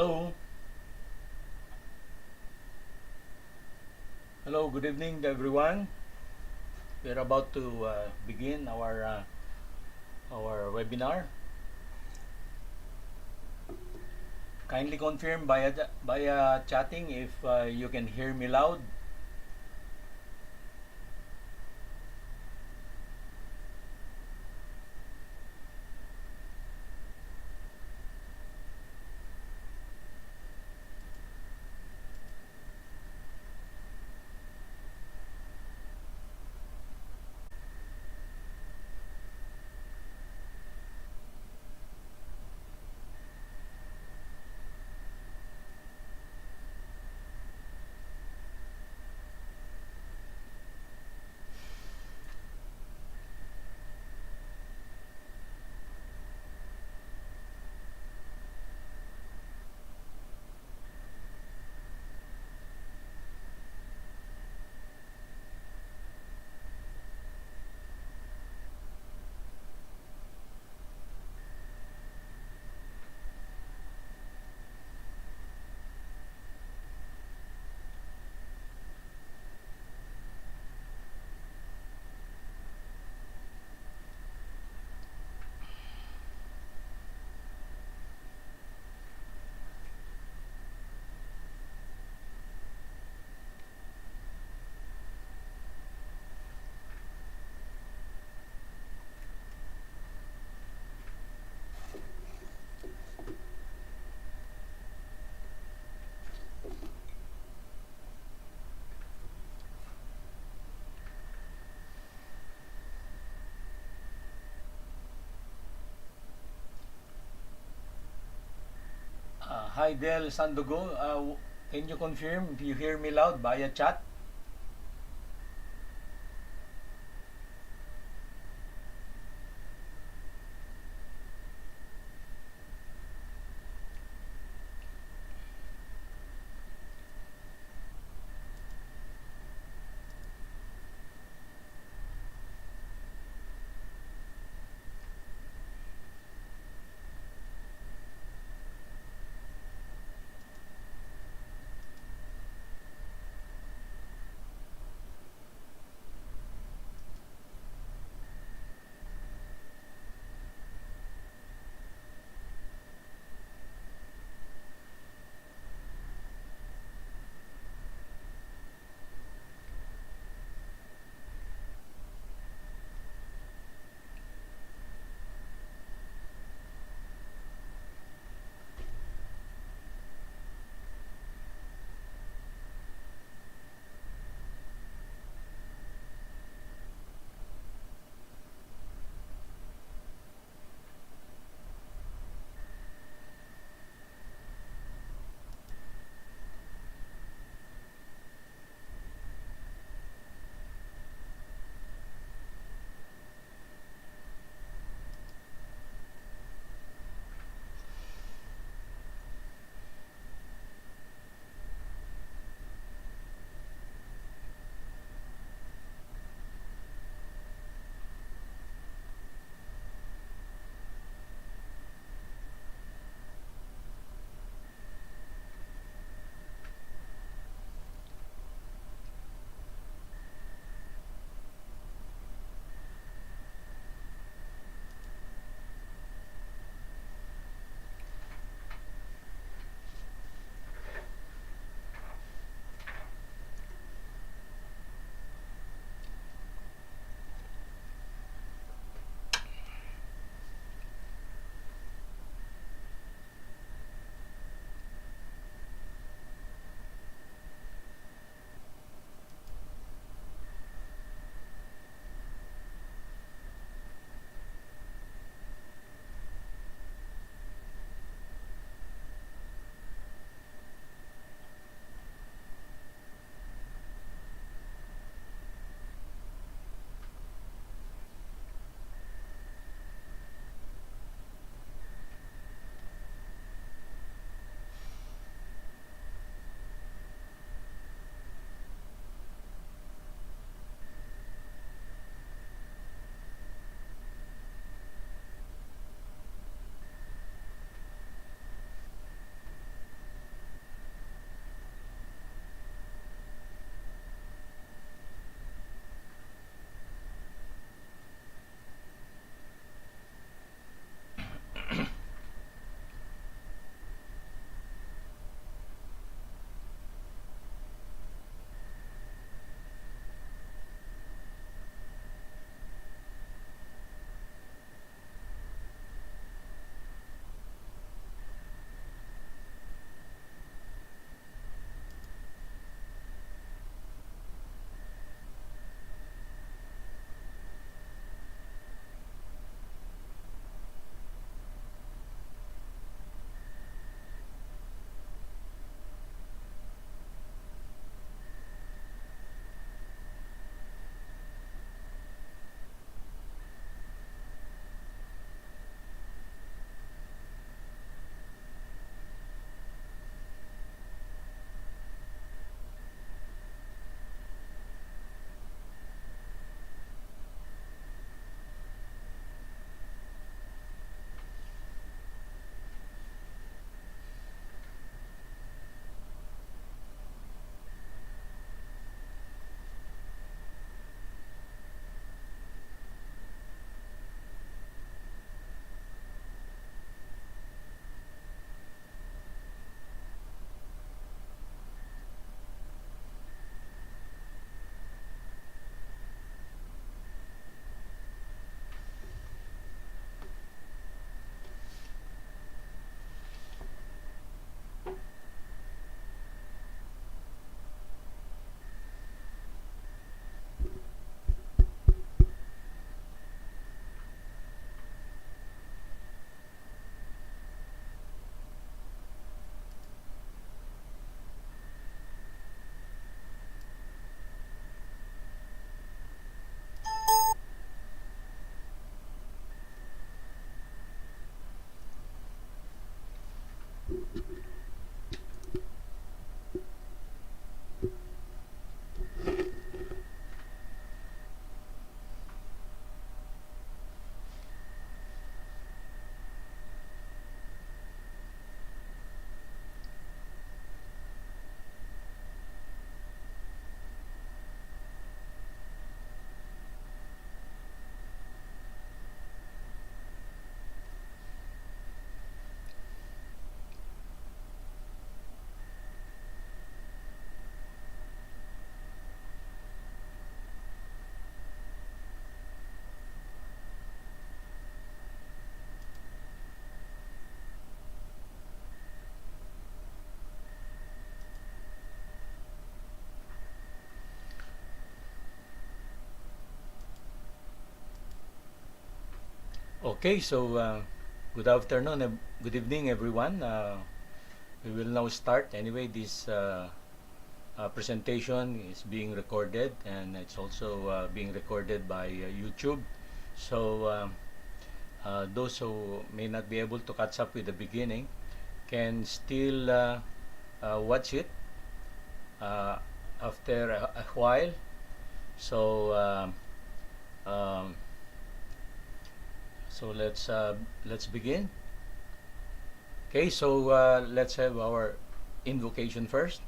Hello. Hello, good evening everyone. We're about to begin our webinar. Kindly confirm via chatting if you can hear me loud. Hi Del Sandogo. Can you confirm if you hear me loud via chat? Okay, so good afternoon, good evening, everyone. We will now start. Anyway, this presentation is being recorded, and it's also being recorded by YouTube. So those who may not be able to catch up with the beginning can still watch it after a while. So so let's begin. Okay, so let's have our invocation first.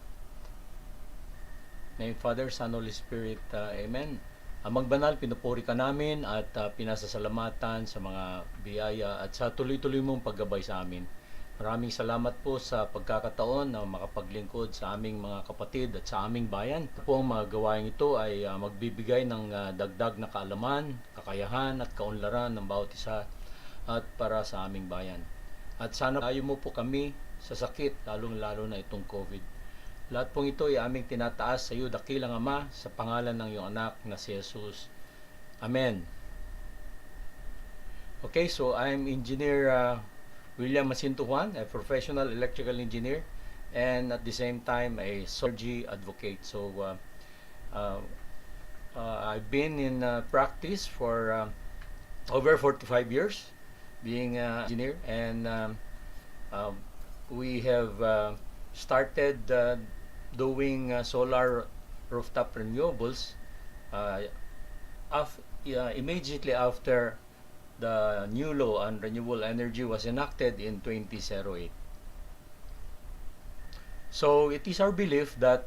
Name Father, Son, Holy Spirit, Amen. Amang banal, pinupuri ka namin at pinasasalamatan sa mga biyaya at sa tuloy-tuloy mong paggabay sa amin. Maraming salamat po sa pagkakataon na makapaglingkod sa aming mga kapatid at sa aming bayan. Po ang mga gawain ito ay magbibigay ng dagdag na kaalaman, kakayahan at kaunlaran ng bawat isa at para sa aming bayan. At sana ayaw mo po kami sa sakit, lalong-lalo na itong COVID. Lahat pong ito ay aming tinataas sa iyo, dakilang Ama, sa pangalan ng iyong anak na si Jesus. Amen. Okay, so I'm Engineer William Macinto Juan, a professional electrical engineer, and at the same time a surgery advocate. So I've been in practice for over 45 years, being an engineer, and we have started doing solar rooftop renewables immediately after the new law on renewable energy was enacted in 2008. So it is our belief that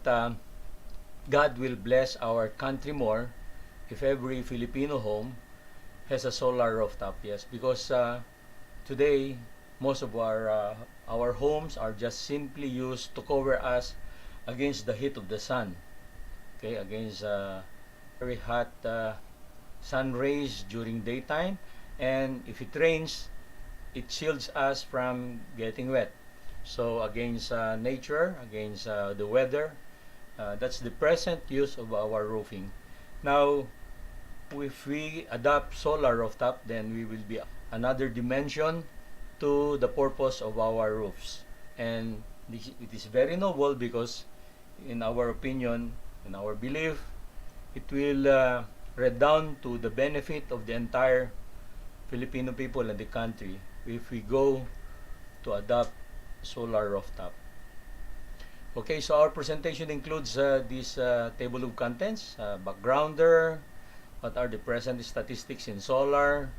God will bless our country more if every Filipino home has a solar rooftop. Yes, because today most of our homes are just simply used to cover us against the heat of the sun. Okay, against very hot sun rays during daytime, and if it rains, it shields us from getting wet. So against nature, against the weather, that's the present use of our roofing. Now, if we adopt solar rooftop, then we will be another dimension to the purpose of our roofs. And it is very noble because, in our opinion, in our belief, it will redound to the benefit of the entire Filipino people and the country if we go to adopt solar rooftop. Okay, so our presentation includes this table of contents, backgrounder, what are the present statistics in solar,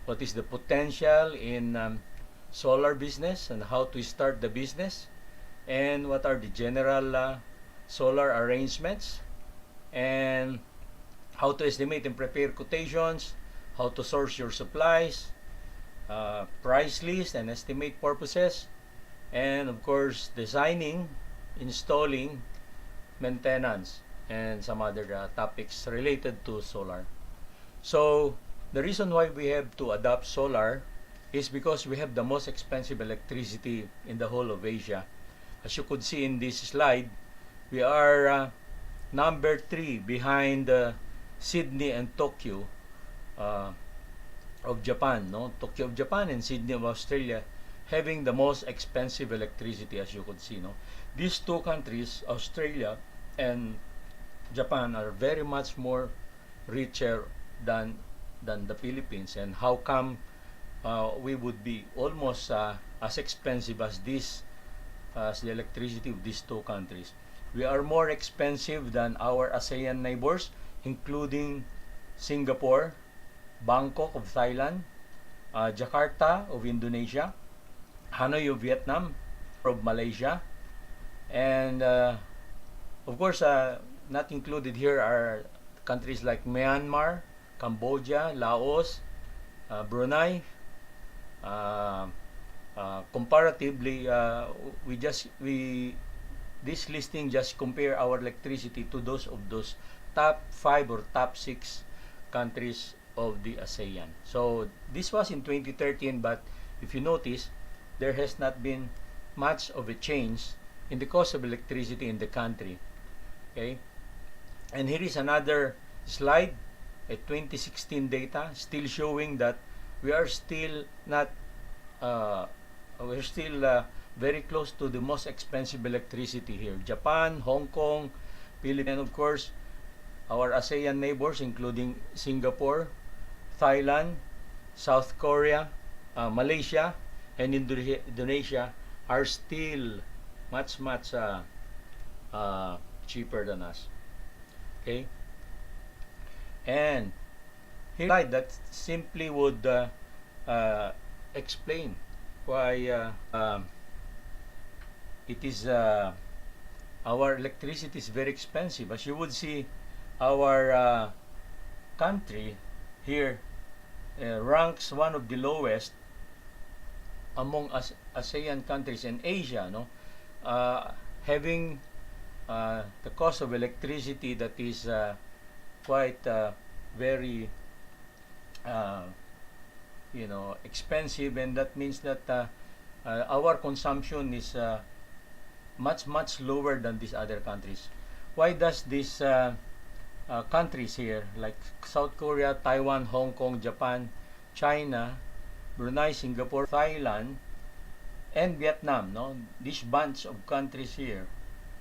what is the potential in solar business and how to start the business, and what are the general solar arrangements, and how to estimate and prepare quotations, how to source your supplies, price list and estimate purposes, and of course designing, installing, maintenance, and some other topics related to solar. So the reason why we have to adopt solar is because we have the most expensive electricity in the whole of Asia. As you could see in this slide, we are number 3 behind Sydney and Tokyo of Japan, no? Tokyo of Japan and Sydney of Australia having the most expensive electricity, as you could see, no? These two countries, Australia and Japan, are very much more richer than the Philippines. And how come we would be almost as expensive as the electricity of these two countries? We are more expensive than our ASEAN neighbors, including Singapore, Bangkok of Thailand, Jakarta of Indonesia, Hanoi of Vietnam, of Malaysia, and of course not included here are countries like Myanmar, Cambodia, Laos, Brunei. Comparatively, this listing just compare our electricity to those of those top 5 or top 6 countries of the ASEAN. So this was in 2013, but if you notice, there has not been much of a change in the cost of electricity in the country. Okay, and here is another slide, a 2016 data, still showing that we are still not we're still very close to the most expensive electricity here. Japan, Hong Kong, Philippines, and of course, our ASEAN neighbors, including Singapore, Thailand, South Korea, Malaysia, and Indonesia, are still much, much cheaper than us. Okay? And here that simply would explain why it is our electricity is very expensive. As you would see, our country here ranks one of the lowest among ASEAN countries in Asia, no? Having the cost of electricity that is quite very expensive, and that means that our consumption is much lower than these other countries. Why does these countries here like South Korea, Taiwan, Hong Kong, Japan, China, Brunei, Singapore, Thailand, and Vietnam, no, this bunch of countries here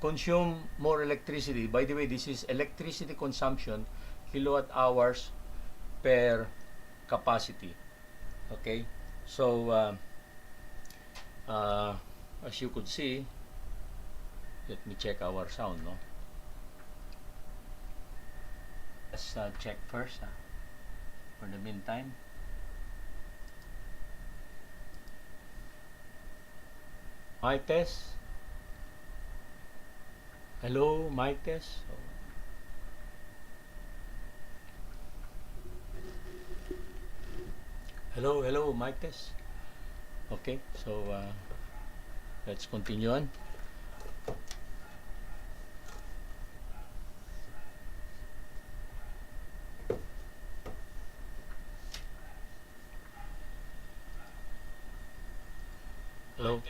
consume more electricity? By the way, this is electricity consumption, kilowatt hours per capacity. Okay, so as you could see, let me check our sound, no? Let's check first for the meantime. Mic test. Hello, mic test. Hello, mic test. Okay, so let's continue on. Hello.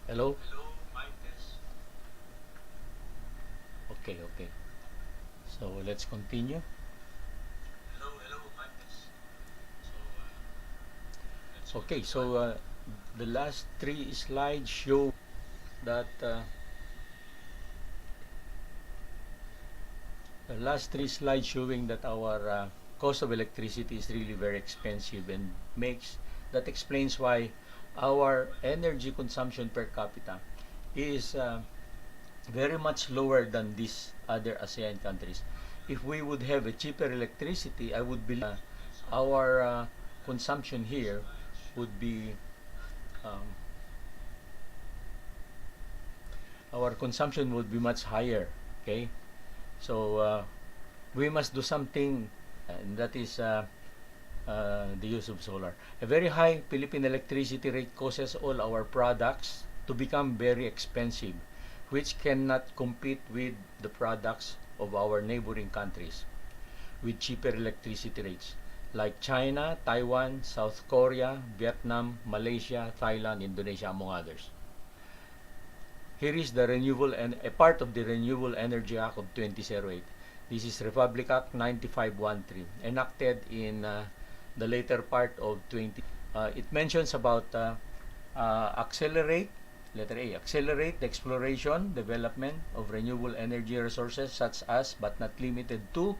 Hello. Okay. So let's continue. Okay, so the last three slides show that showing that our cost of electricity is really very expensive, and that explains why our energy consumption per capita is very much lower than these other ASEAN countries. If we would have a cheaper electricity, I would believe our consumption here would be much higher. Okay, so we must do something, and that is the use of solar. A very high Philippine electricity rate causes all our products to become very expensive, which cannot compete with the products of our neighboring countries with cheaper electricity rates, like China, Taiwan, South Korea, Vietnam, Malaysia, Thailand, Indonesia, among others. Here is the renewable and a part of the Renewable Energy Act of 2008. This is Republic Act 9513, enacted in the later part of 20. It mentions about accelerate, letter A, accelerate the exploration, development of renewable energy resources such as, but not limited to,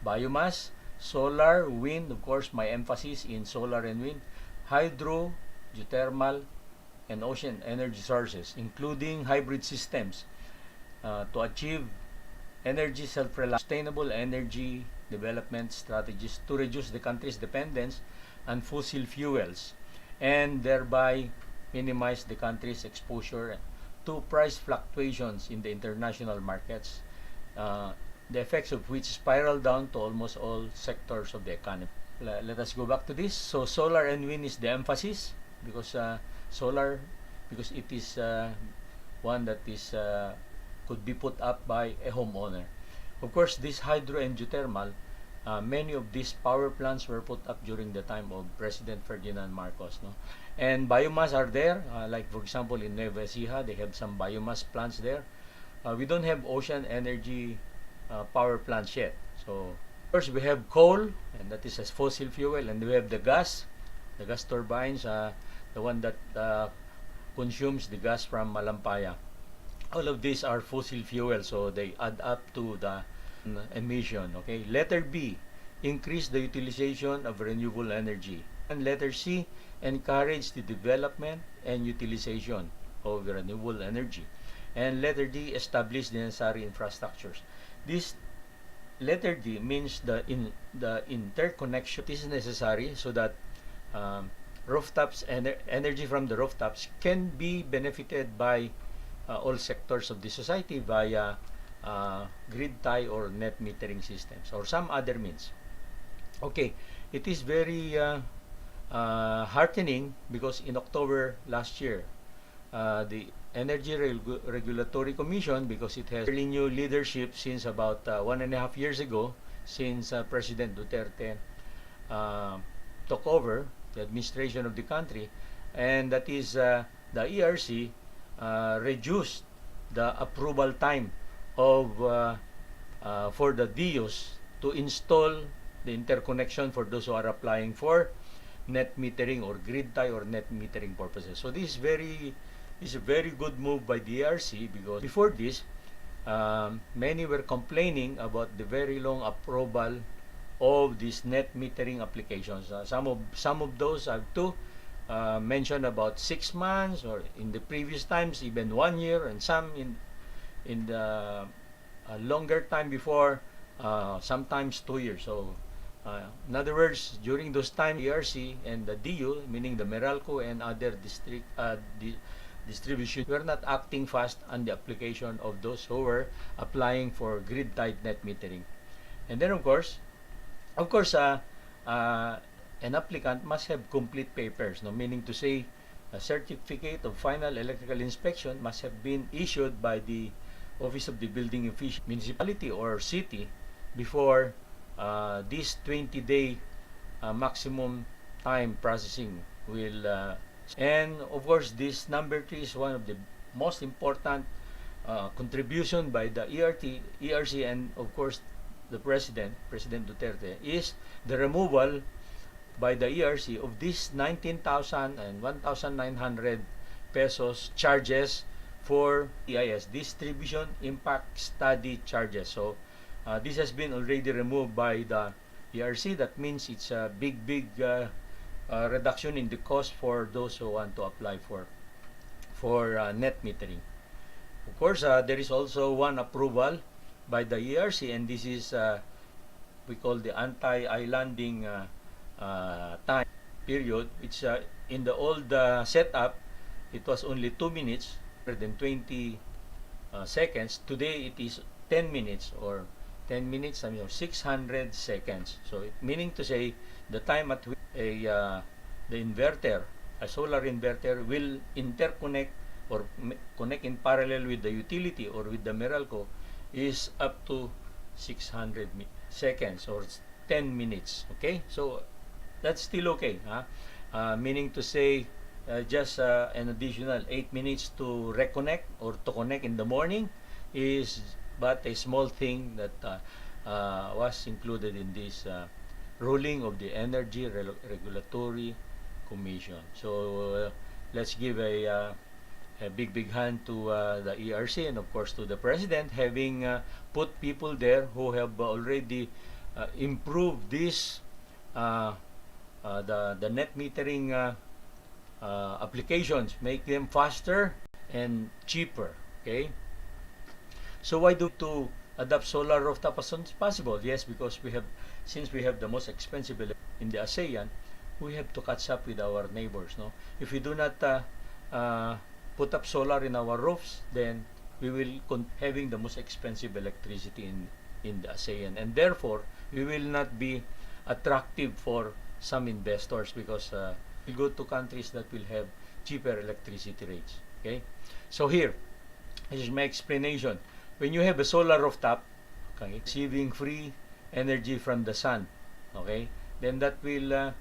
biomass, solar, wind, of course, my emphasis in solar and wind, hydro, geothermal, and ocean energy sources, including hybrid systems, to achieve energy self-reliance, sustainable energy development strategies to reduce the country's dependence on fossil fuels, and thereby minimize the country's exposure to price fluctuations in the international markets, the effects of which spiral down to almost all sectors of the economy. Let us go back to this. So solar and wind is the emphasis, because because it is one that is could be put up by a homeowner. Of course, this hydro and geothermal, many of these power plants were put up during the time of President Ferdinand Marcos, no? And biomass are there, like for example in Nueva Ecija, they have some biomass plants there. We don't have ocean energy power plants yet, so Of course, we have coal, and that is a fossil fuel, and we have the gas turbines, the one that consumes the gas from Malampaya. All of these are fossil fuel, so they add up to the emission. Okay. Letter B, increase the utilization of renewable energy. And letter C, encourage the development and utilization of renewable energy. And letter D, establish the necessary infrastructures. This letter D means the interconnection is necessary so that rooftops and energy from the rooftops can be benefited by all sectors of the society via grid tie or net metering systems or some other means. Okay, it is very heartening because in October last year, the Energy Regulatory Commission, because it has fairly new leadership since about 1.5 years ago, since President Duterte took over the administration of the country, and that is the ERC reduced the approval time of for the DIOs to install the interconnection for those who are applying for net metering or grid tie or net metering purposes. So this is a very good move by the ERC, because before this, many were complaining about the very long approval of these net metering applications. Some of those have to mention about 6 months, or in the previous times even 1 year, and some in the longer time before, sometimes 2 years. So in other words, during those times, ERC and the DU, meaning the Meralco and other distribution, were not acting fast on the application of those who were applying for grid-tied net metering. And then of course, an applicant must have complete papers, no? Meaning to say, a certificate of final electrical inspection must have been issued by the Office of the Building Official, municipality or city, before this 20-day maximum time processing will and of course, this number 3 is one of the most important contribution by the ERC, and of course the President Duterte, is the removal by the ERC of this 19,000 and 1,900 pesos charges for EIS, distribution impact study charges. So this has been already removed by the ERC. That means it's a big reduction in the cost for those who want to apply for net metering. Of course, there is also one approval by the ERC, and this is we call the anti-islanding time period. It's in the old setup, it was only 2 minutes, 120 seconds. Today it is 10 minutes or 600 seconds. So meaning to say, the time at which the inverter, a solar inverter, will interconnect or connect in parallel with the utility or with the Meralco is up to 600 seconds or 10 minutes. Okay, so that's still okay, meaning to say just an additional 8 minutes to reconnect or to connect in the morning is but a small thing that was included in this ruling of the Energy Regulatory Commission. So let's give a big hand to the ERC, and of course to the President, having put people there who have already improved this the net metering applications, make them faster and cheaper. Okay, so why do to adopt solar rooftop as soon as possible? Yes, because since we have the most expensive in the ASEAN, we have to catch up with our neighbors. No, if we do not put up solar in our roofs, then we will having the most expensive electricity in the ASEAN, and therefore we will not be attractive for some investors, because we go to countries that will have cheaper electricity rates. Okay, so here, this is my explanation. When you have a solar rooftop, okay, receiving free energy from the sun, okay, then that will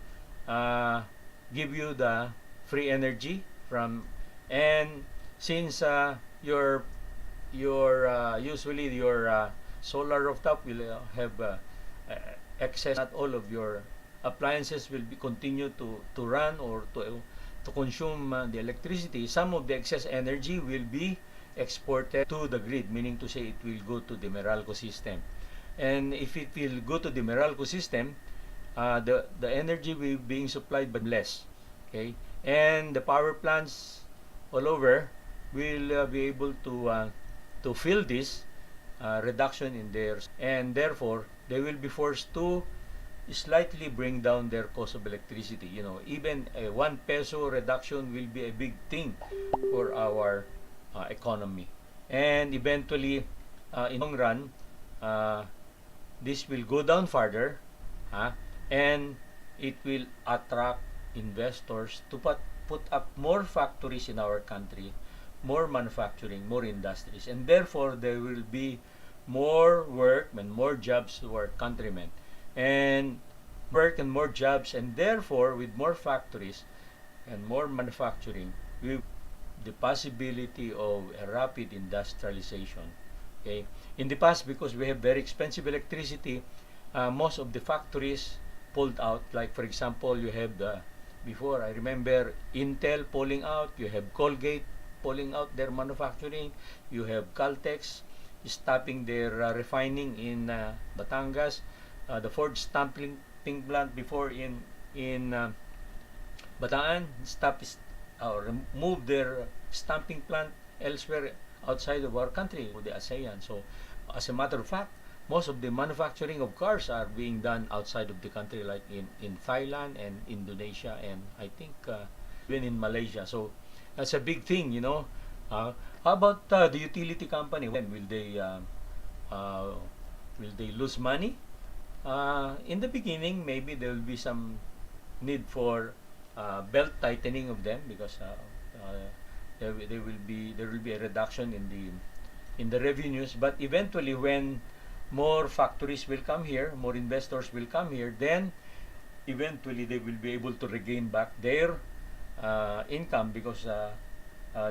give you the free energy from, and since your usually your solar rooftop will have excess, not all of your appliances will be continue to run or to consume the electricity. Some of the excess energy will be exported to the grid, meaning to say it will go to the Meralco system. And if it will go to the Meralco system, the energy will being supplied but less. Okay, and the power plants all over will be able to fill this reduction in theirs, and therefore they will be forced to slightly bring down their cost of electricity. You know, even a 1 peso reduction will be a big thing for our economy. And eventually, in the long run, uh, this will go down further, and it will attract investors to put up more factories in our country, more manufacturing, more industries, and therefore there will be more work and more jobs to our countrymen. And work and more jobs, and therefore with more factories and more manufacturing, we the possibility of a rapid industrialization. Okay, in the past, because we have very expensive electricity, most of the factories pulled out. Like for example, you have the before I remember Intel pulling out. You have Colgate pulling out their manufacturing. You have Caltex stopping their refining in Batangas. The Ford stamping plant before in Bataan remove their stamping plant elsewhere outside of our country, the ASEAN. So, as a matter of fact, most of the manufacturing of cars are being done outside of the country, like in Thailand and Indonesia, and I think even in Malaysia. So, that's a big thing, you know. How about the utility company? When uh, will they lose money? In the beginning, maybe there will be some need for belt tightening of them, because there will be a reduction in the revenues. But eventually, when more factories will come here, more investors will come here, then eventually they will be able to regain back their income, because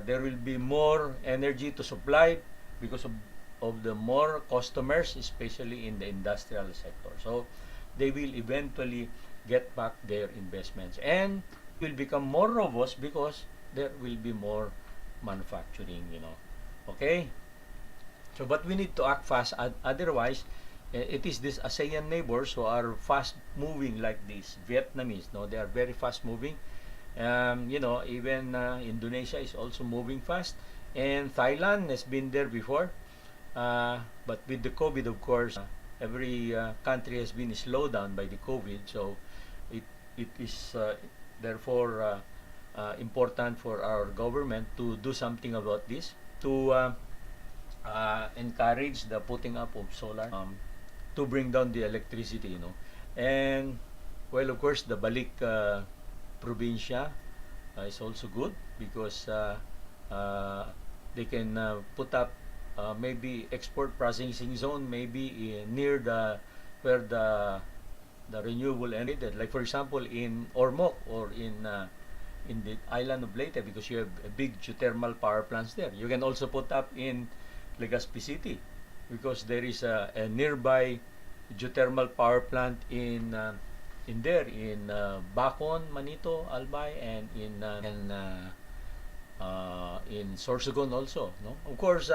there will be more energy to supply because of the more customers, especially in the industrial sector. So they will eventually get back their investments and will become more robust because there will be more manufacturing, you know. Okay? So, but we need to act fast. Otherwise, it is these ASEAN neighbors who are fast moving, like these Vietnamese. No, they are very fast moving. You know, even Indonesia is also moving fast, and Thailand has been there before. But with the COVID, of course, every country has been slowed down by the COVID. So it is therefore important for our government to do something about this, to encourage the putting up of solar, to bring down the electricity, you know. And well, of course, the Balik probinsya is also good, because they can put up maybe export processing zone, maybe near the where the renewable energy, like for example in Ormoc or in the island of Leyte, because you have a big geothermal power plants there. You can also put up in Legazpi City, because there is a nearby geothermal power plant in Bacon, Manito, Albay, and in Sorsogon also. No, of course,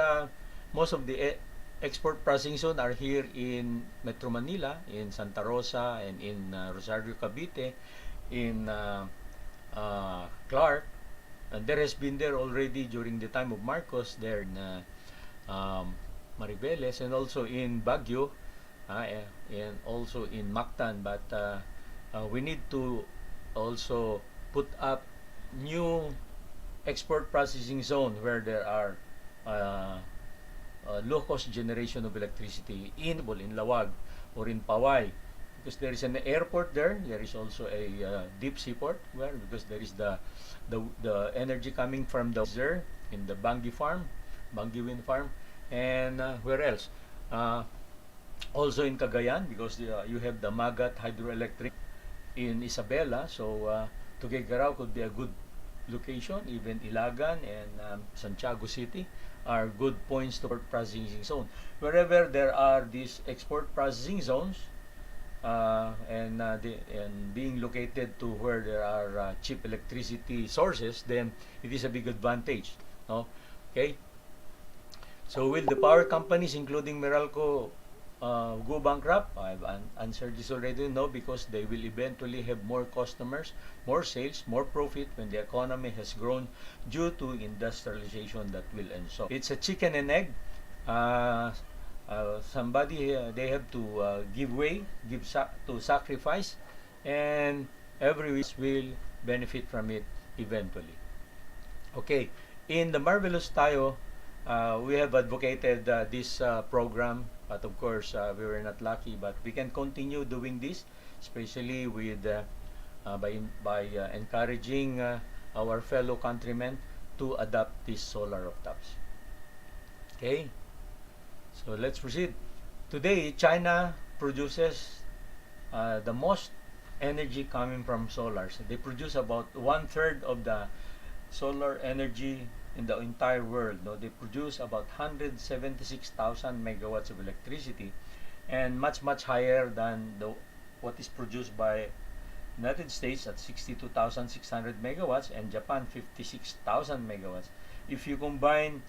most of the export processing zone are here in Metro Manila, in Santa Rosa, and in Rosario, Cavite, in Clark. And there has been there already during the time of Marcos, there in Mariveles, and also in Baguio, and also in Mactan. But we need to also put up new export processing zone where there are low cost generation of electricity in Lawag or in Paway, because there is an airport there. There is also a deep sea port, where because there is the energy coming from the there in the Bangi wind farm, and where else? Also in Cagayan, because you have the Magat hydroelectric in Isabela. So Tuguegarao could be a good location. Even Ilagan and Santiago City are good points to processing zone. Wherever there are these export processing zones, and being located to where there are cheap electricity sources, then it is a big advantage. No? Okay? So will the power companies, including Meralco, go bankrupt? I've answered this already. No, because they will eventually have more customers, more sales, more profit when the economy has grown due to industrialization that will ensue. It's a chicken and egg. Somebody they have to give way, to sacrifice, and everyone will benefit from it eventually. Okay, in the Marvelous Tayo, we have advocated this program, but of course we were not lucky. But we can continue doing this, especially with by encouraging our fellow countrymen to adopt these solar rooftops. Okay, so let's proceed. Today, China produces the most energy coming from solar. So they produce about 1/3 of the solar energy in the entire world. No, they produce about 176,000 megawatts of electricity, and much higher than what is produced by United States at 62,600 megawatts and Japan 56,000 megawatts. If you combine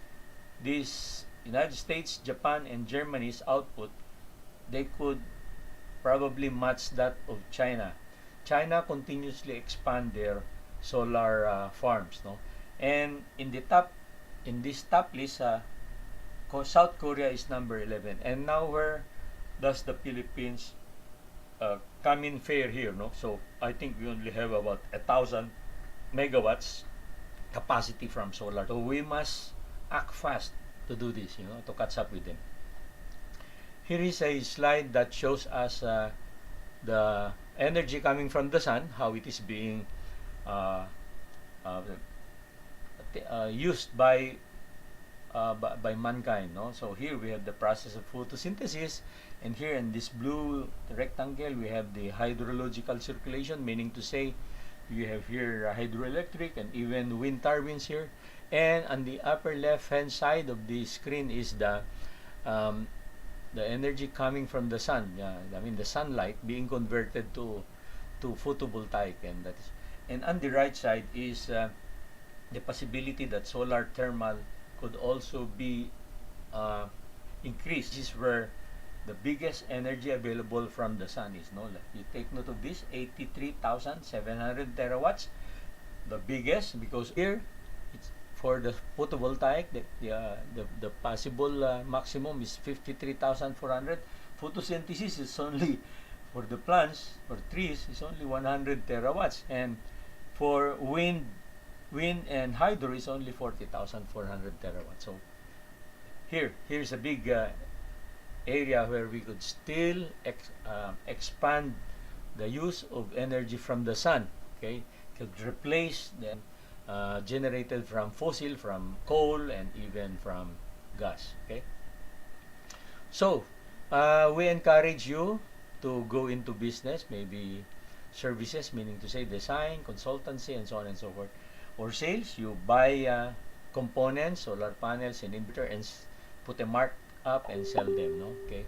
this United States, Japan, and Germany's output, they could probably match that of China. China continuously expand their solar farms, no? And in this top list, South Korea is number 11. And now where does the Philippines come in fair here, no? So I think we only have about 1,000 megawatts capacity from solar. So we must act fast to do this, to catch up with them. Here is a slide that shows us the energy coming from the sun, how it is being used by mankind. No? So here we have the process of photosynthesis, and here in this blue rectangle we have the hydrological circulation, meaning to say you have here hydroelectric and even wind turbines here. And on the upper left hand side of the screen is the energy coming from the sun. I mean the sunlight being converted to photovoltaic, and on the right side is the possibility that solar thermal could also be increased. This is where the biggest energy available from the sun is. No, you take note of this: 83,700 terawatts, the biggest, because here it's for the photovoltaic. The possible maximum is 53,400. Photosynthesis is only for the plants, for trees, is only 100 terawatts, and for wind and hydro is only 40,400 terawatts. So here's a big area where we could still expand the use of energy from the sun. Okay, could replace the generated from fossil, from coal, and even from gas. Okay, so we encourage you to go into business, maybe services, meaning to say design, consultancy, and so on and so forth, or sales. You buy components, solar panels, and inverter, and put a mark up and sell them. No, okay.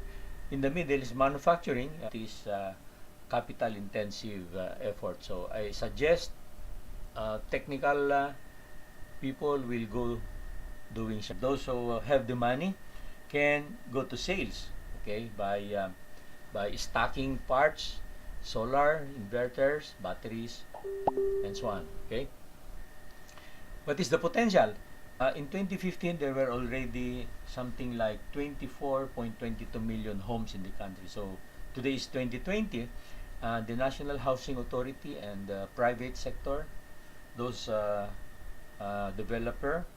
In the middle is manufacturing. It is capital intensive effort. So I suggest technical people will go doing. Those who have the money can go to sales. Okay, by stocking parts, solar, inverters, batteries, and so on. Okay. What is the potential? In 2015, there were already something like 24.22 million homes in the country. So today is 2020. The National Housing Authority and the private sector, those development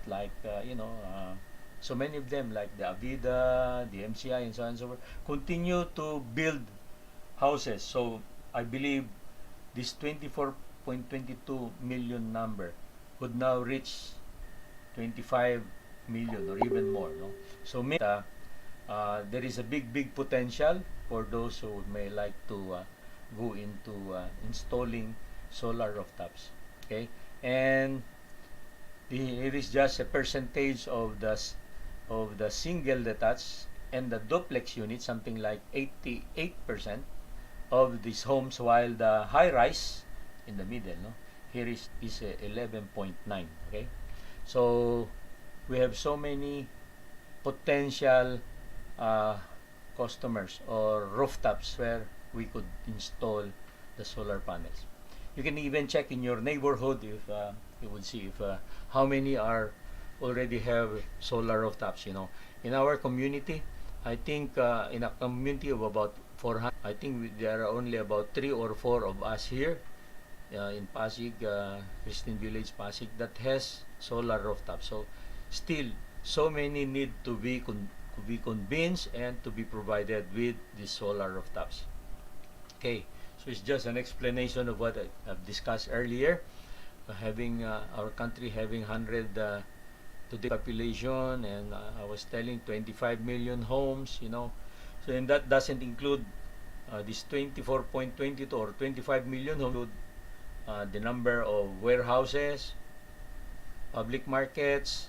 like so many of them like the Avida, the MCI, and so on and so forth, continue to build houses. So I believe this 24.22 million number could now reach 25 million or even more. No? So there is a big potential for those who may like to go into installing solar rooftops. Okay, and here is just a percentage of the single detached and the duplex unit, something like 88% of these homes, while the high rise in the middle, no, here is 11.9. Okay, so we have so many potential uh, customers or rooftops where we could install the solar panels. You can even check in your neighborhood if you would see if how many are already have solar rooftops. In our community, I think in a community of about 400, I think there are only about 3 or 4 of us here in Pasig, Christian Village, Pasig, that has solar rooftop. So still, so many need to be convinced and to be provided with these solar rooftops. Okay, so it's just an explanation of what I've discussed earlier. Having our country having 100 today population, and I was telling 25 million homes. So and that doesn't include this 24.22 or 25 million homes, the number of warehouses, public markets,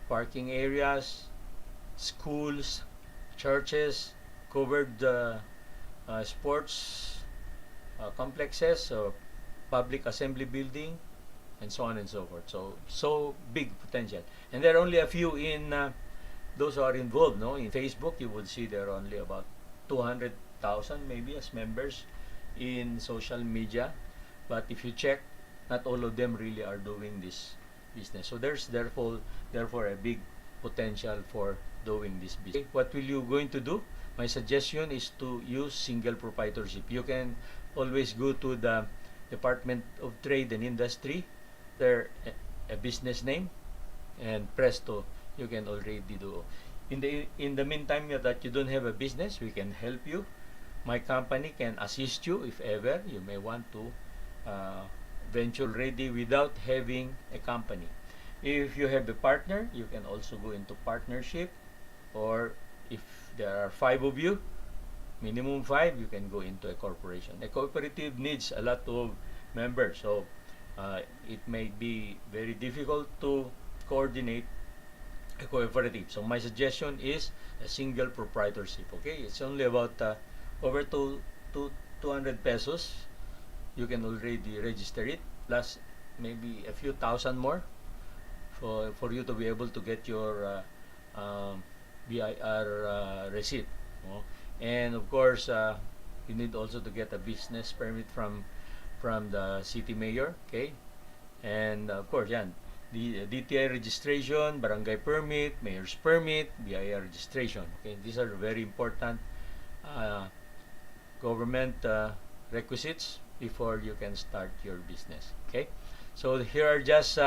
parking areas, schools, churches, covered sports complexes, or public assembly building, and so on and so forth. So big potential. And there are only a few in those who are involved. No, in Facebook, you will see there are only about 200,000 maybe as members in social media. But if you check, not all of them really are doing this business. So there's therefore a big potential for doing this business. What will you going to do? My suggestion is to use single proprietorship. You can always go to the Department of Trade and Industry, there a business name, and presto, you can already do. In the meantime that you don't have a business, we can help you. My company can assist you if ever you may want to venture already without having a company. If you have a partner, you can also go into partnership, or if there are 5 of you, minimum 5, you can go into a corporation. A cooperative needs a lot of members, so it may be very difficult to coordinate a cooperative. So my suggestion is a single proprietorship. Okay, it's only about over 200 pesos. You can already register it, plus maybe a few thousand more for you to be able to get your BIR receipt. And of course, you need also to get a business permit from the city mayor. Okay, and of course, yan, the DTI registration, barangay permit, mayor's permit, BIR registration. Okay, these are very important government requisites before you can start your business. Okay, so here are just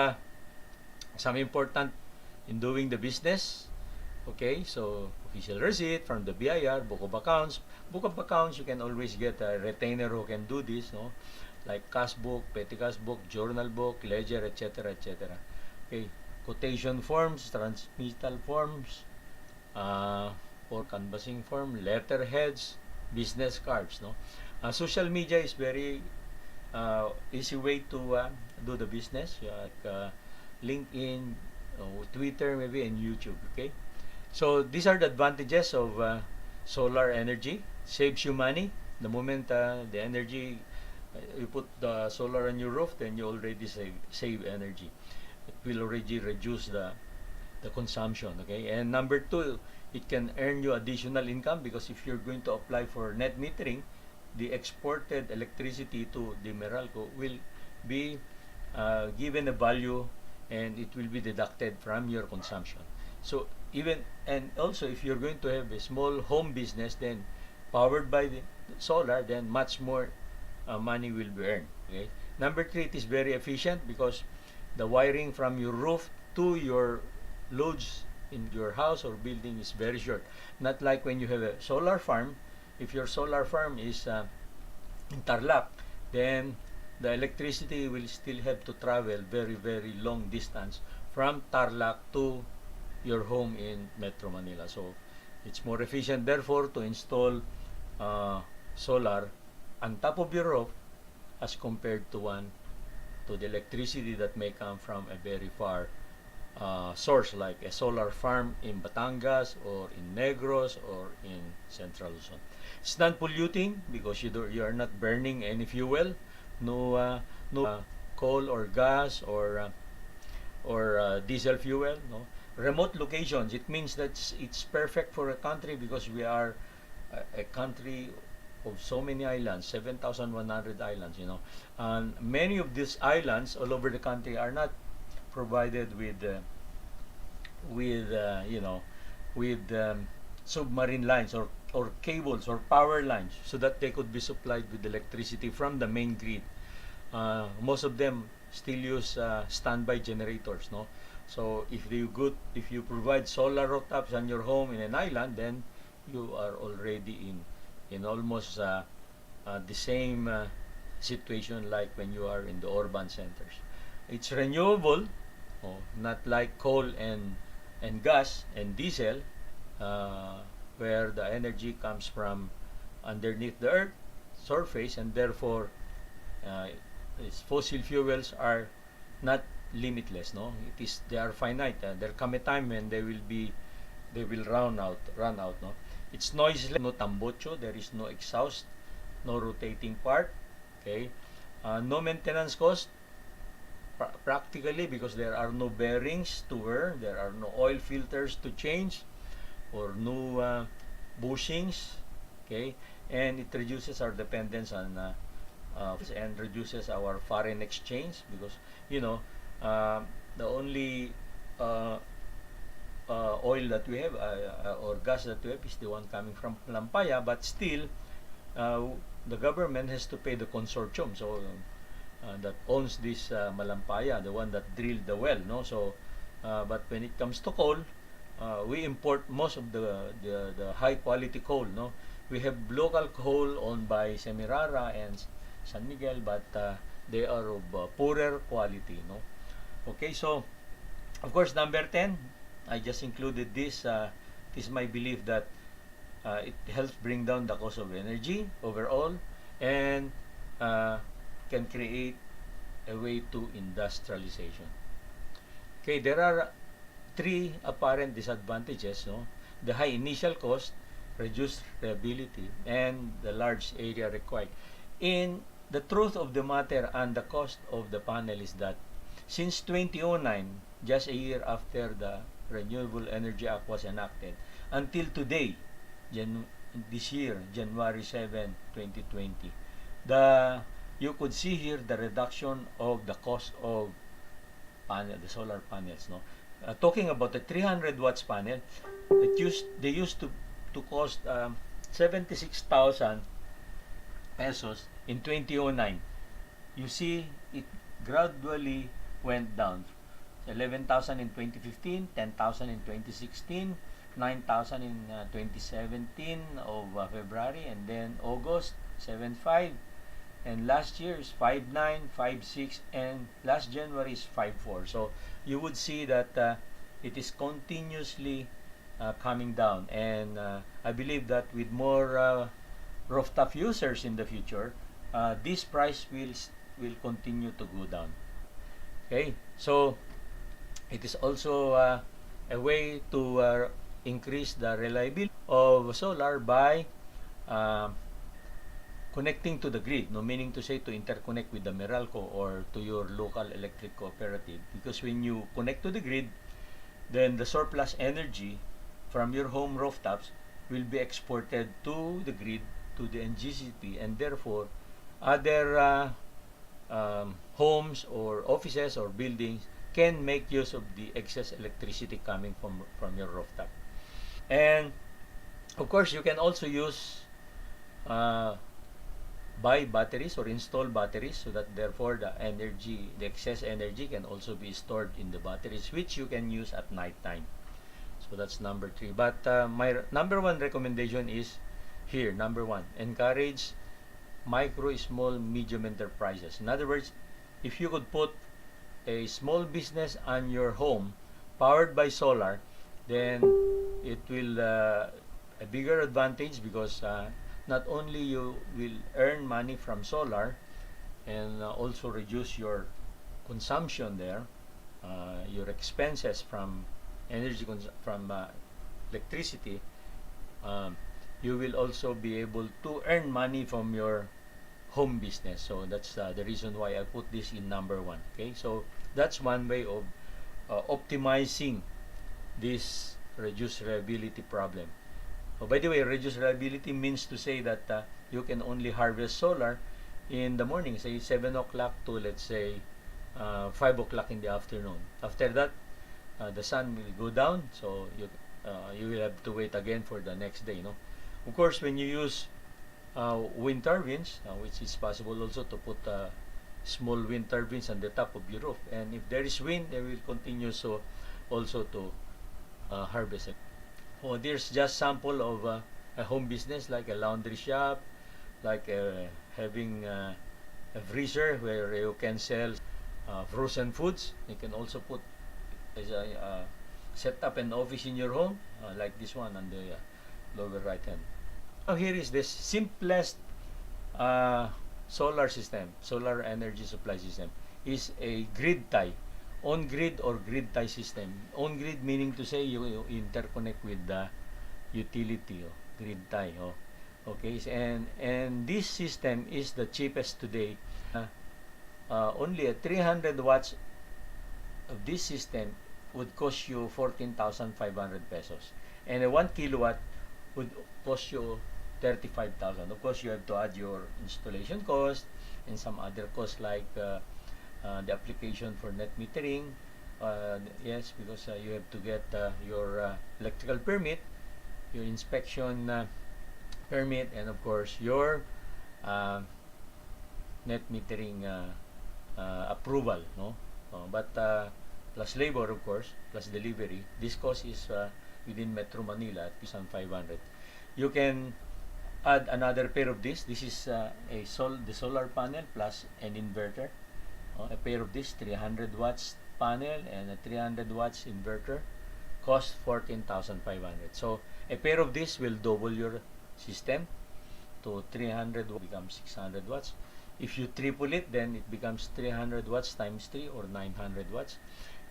some important in doing the business. Okay, so official receipt from the BIR, book of accounts. Book of accounts, you can always get a retainer who can do this, no? Like cash book, petty cash book, journal book, ledger, etc., etc. Okay, quotation forms, transmittal forms, or canvassing form, letterheads, business cards, no? Social media is very easy way to do the business, like LinkedIn, Twitter, maybe, and YouTube. Okay, so these are the advantages of solar energy. Saves you money. The moment the energy, you put the solar on your roof, then you already save energy. It will already reduce the consumption. Okay, and number 2, it can earn you additional income, because if you're going to apply for net metering, the exported electricity to the Meralco will be given a value, and it will be deducted from your consumption. So and also, if you're going to have a small home business, then powered by the solar, then much more money will be earned. Okay. Number 3, it is very efficient, because the wiring from your roof to your loads in your house or building is very short. Not like when you have a solar farm. If your solar farm is in Tarlac, then the electricity will still have to travel very, very long distance from Tarlac to your home in Metro Manila. So it's more efficient, therefore, to install solar on top of your roof as compared to the electricity that may come from a very far source, like a solar farm in Batangas or in Negros or in Central Luzon. It's non-polluting because you are not burning any fuel, no coal or gas or diesel fuel. No, remote locations. It means that it's perfect for a country because we are a country of so many islands, 7,100 islands. And many of these islands all over the country are not provided with with submarine lines or cables or power lines so that they could be supplied with electricity from the main grid. Most of them still use standby generators, no. So if you provide solar rooftops on your home in an island, then you are already in almost the same situation like when you are in the urban centers. It's renewable, not like coal and gas and diesel, uh, where the energy comes from underneath the earth surface, and therefore uh, fossil fuels are not limitless. No, they are finite. There come a time when they will run out. No, it's noiseless, no tambocho. There is no exhaust, no rotating part. Okay, no maintenance cost practically because there are no bearings to wear, there are no oil filters to change, or no bushings. Okay, and it reduces our dependence on and reduces our foreign exchange because you know uh, the only uh, oil that we have or gas that we have is the one coming from Lampaya, but still uh, the government has to pay the consortium that owns this Malampaya, the one that drilled the well, no. So but when it comes to coal, we import most of the high quality coal, no. We have local coal owned by Semirara and San Miguel, but they are of poorer quality, no. Okay, so of course number 10, I just included this. It is my belief that it helps bring down the cost of energy overall, and uh, can create a way to industrialization. Okay, there are three apparent disadvantages, no? The high initial cost, reduced reliability, and the large area required. In the truth of the matter and the cost of the panel is that since 2009, just a year after the Renewable Energy Act was enacted, until today, this year, January 7, 2020, the you could see here the reduction of the cost of the solar panels. No, talking about the 300 watts panel, they used to cost 76,000 pesos in 2009. You see, it gradually went down. 11,000 in 2015, 10,000 in 2016, 9,000 in 2017 of February, and then August 7.5, and last year is 5.9, 5.6, and last January is 5.4. So you would see that it is continuously coming down, and I believe that with more rooftop users in the future, this price will continue to go down. Okay, so it is also a way to increase the reliability of solar by uh, connecting to the grid, no, meaning to say to interconnect with the Meralco or to your local electric cooperative. Because when you connect to the grid, then the surplus energy from your home rooftops will be exported to the grid, to the NGCP, and therefore other homes or offices or buildings can make use of the excess electricity coming from your rooftop. And of course, you can also use uh, buy batteries or install batteries, so that therefore the excess energy can also be stored in the batteries, which you can use at night time. So that's number 3. But my number 1 recommendation is here. Number 1, encourage micro, small, medium enterprises. In other words, if you could put a small business on your home powered by solar, then it will a bigger advantage because not only you will earn money from solar and also reduce your consumption there, your expenses from electricity, you will also be able to earn money from your home business. So that's the reason why I put this in number 1. Okay, so that's one way of optimizing this reduced reliability problem. Oh, by the way, reduced reliability means to say that you can only harvest solar in the morning, say 7 o'clock to, let's say, 5 o'clock in the afternoon. After that, the sun will go down, so you will have to wait again for the next day. No, of course, when you use wind turbines, which is possible also to put small wind turbines on the top of your roof, and if there is wind, they will continue so also to harvest it. Oh, there's just sample of a home business like a laundry shop, like having a freezer where you can sell frozen foods. You can also put as a set up an office in your home, like this one on the lower right hand. Now here is the simplest solar system, solar energy supply system, is a grid tie, on grid or grid tie system. On grid meaning to say you interconnect with the utility, grid tie. Okay, and this system is the cheapest today. Only a 300 watts of this system would cost you 14,500 pesos, and a 1 kilowatt would cost you 35,000. Of course, you have to add your installation cost and some other costs like the application for net metering. Yes, because you have to get your electrical permit, your inspection permit, and of course your net metering approval. No, but plus labor, of course, plus delivery. This cost is within Metro Manila at 2,500. You can add another pair of this. This is the solar panel plus an inverter. A pair of this 300 watts panel and a 300 watts inverter cost 14,500. So a pair of this will double your system to 300 becomes 600 watts. If you triple it, then it becomes 300 watts times 3 or 900 watts.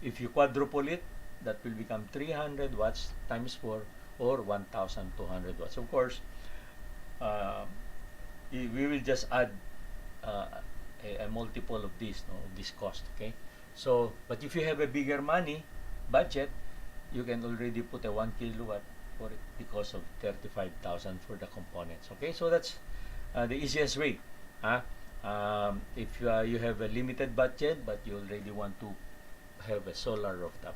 If you quadruple it, that will become 300 watts times 4 or 1,200 watts. Of course, we will just add a multiple of this, of this cost. Okay, so but if you have a bigger money budget, you can already put a 1 kilowatt for it because of 35,000 for the components. Okay, so that's the easiest way. If you have a limited budget but you already want to have a solar rooftop.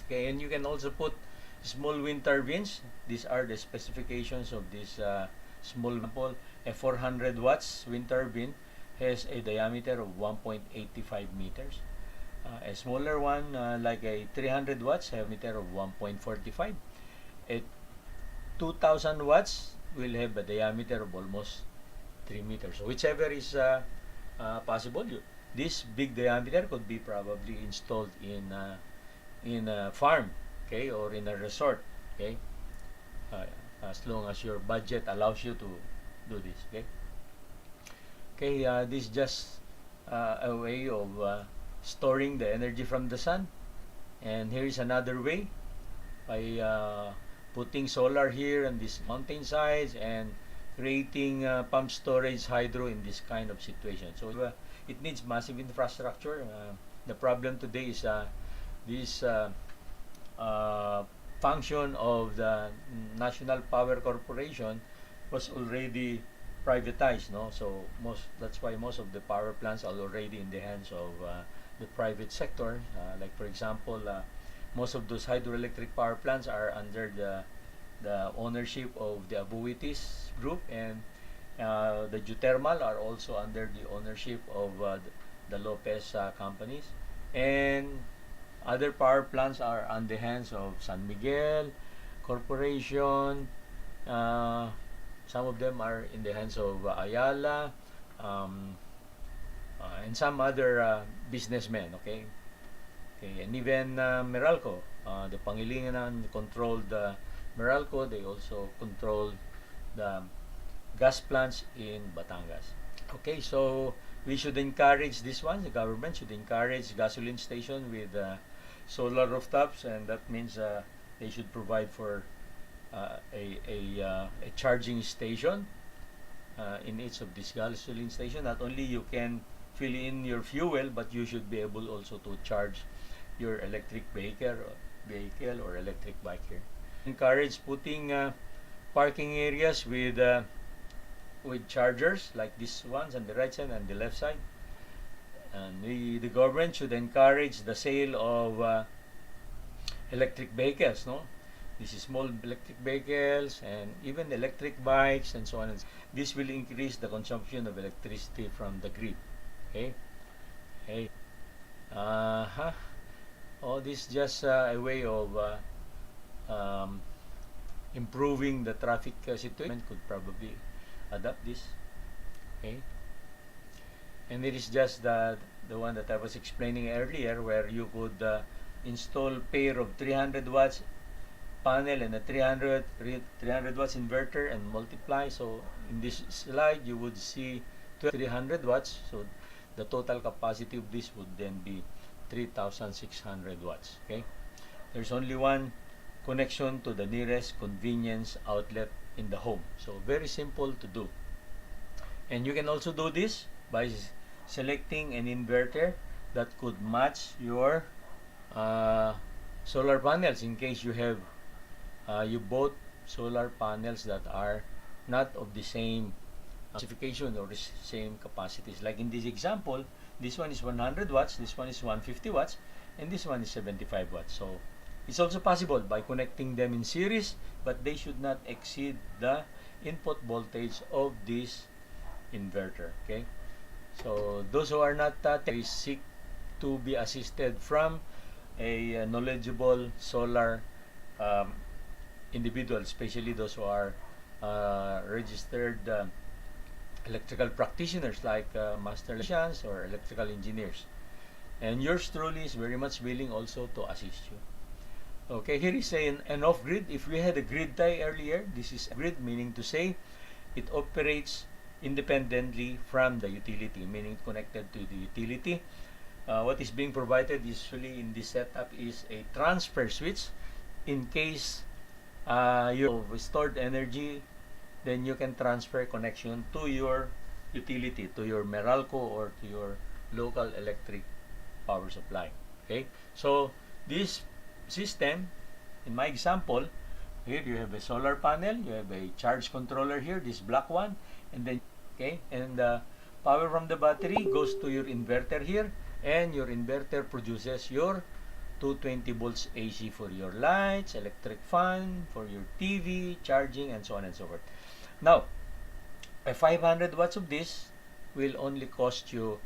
Okay, and you can also put small wind turbines. These are the specifications of this small example. A 400 watts wind turbine has a diameter of 1.85 meters. A smaller one, like a 300 watts, have a diameter of 1.45. A 2,000 watts will have a diameter of almost 3 meters. So whichever is possible. This big diameter could be probably installed in a farm, okay, or in a resort, okay, as long as your budget allows you to do this. Okay, this is just a way of storing the energy from the sun. And here is another way, by putting solar here on these mountain sides and creating pump storage hydro in this kind of situation. So it needs massive infrastructure. The problem today is this function of the National Power Corporation was already privatized, no? So that's why most of the power plants are already in the hands of the private sector. Like for example, most of those hydroelectric power plants are under the ownership of the Abuitis group, and the geothermal are also under the ownership of the Lopez companies, and other power plants are on the hands of San Miguel Corporation. Some of them are in the hands of Ayala, and some other businessmen. Okay, and even Meralco, the Pangilinan controlled Meralco. They also control the gas plants in Batangas. Okay, so we should encourage this one. The government should encourage gasoline station with solar rooftops, and that means they should provide for a charging station in each of these gasoline station. Not only you can fill in your fuel, but you should be able also to charge your electric vehicle or electric bike here. Encourage putting parking areas with chargers like these ones on the right side and the left side. And the government should encourage the sale of electric vehicles, no? This is small electric vehicles and even electric bikes and so on. This will increase the consumption of electricity from the grid. Okay? Okay. Uh-huh. Oh, this is just a way of um, improving the traffic situation. Could probably adapt this. Okay? And it is just the one that I was explaining earlier, where you could install pair of 300 watts panel and a 300 watts inverter and multiply. So in this slide you would see 300 watts, so the total capacity of this would then be 3,600 watts. Okay, there's only one connection to the nearest convenience outlet in the home, so very simple to do. And you can also do this by selecting an inverter that could match your solar panels, in case you have you bought solar panels that are not of the same specification or same capacities. Like in this example, this one is 100 watts, this one is 150 watts, and this one is 75 watts. So it's also possible by connecting them in series, but they should not exceed the input voltage of this inverter. Okay, so those who are not they seek to be assisted from a knowledgeable solar individual, especially those who are registered electrical practitioners like master electricians or electrical engineers. And yours truly is very much willing also to assist you. Okay, here is an off-grid. If we had a grid tie earlier, this is a grid, meaning to say it operates independently from the utility, meaning connected to the utility. What is being provided usually in this setup is a transfer switch. In case you have stored energy, then you can transfer connection to your utility, to your Meralco or to your local electric power supply. Okay, so this system, in my example, here you have a solar panel, you have a charge controller here, this black one, and then and the power from the battery goes to your inverter here, and your inverter produces your 220 volts AC for your lights, electric fan, for your TV, charging, and so on and so forth. Now, a 500 watts of this will only cost you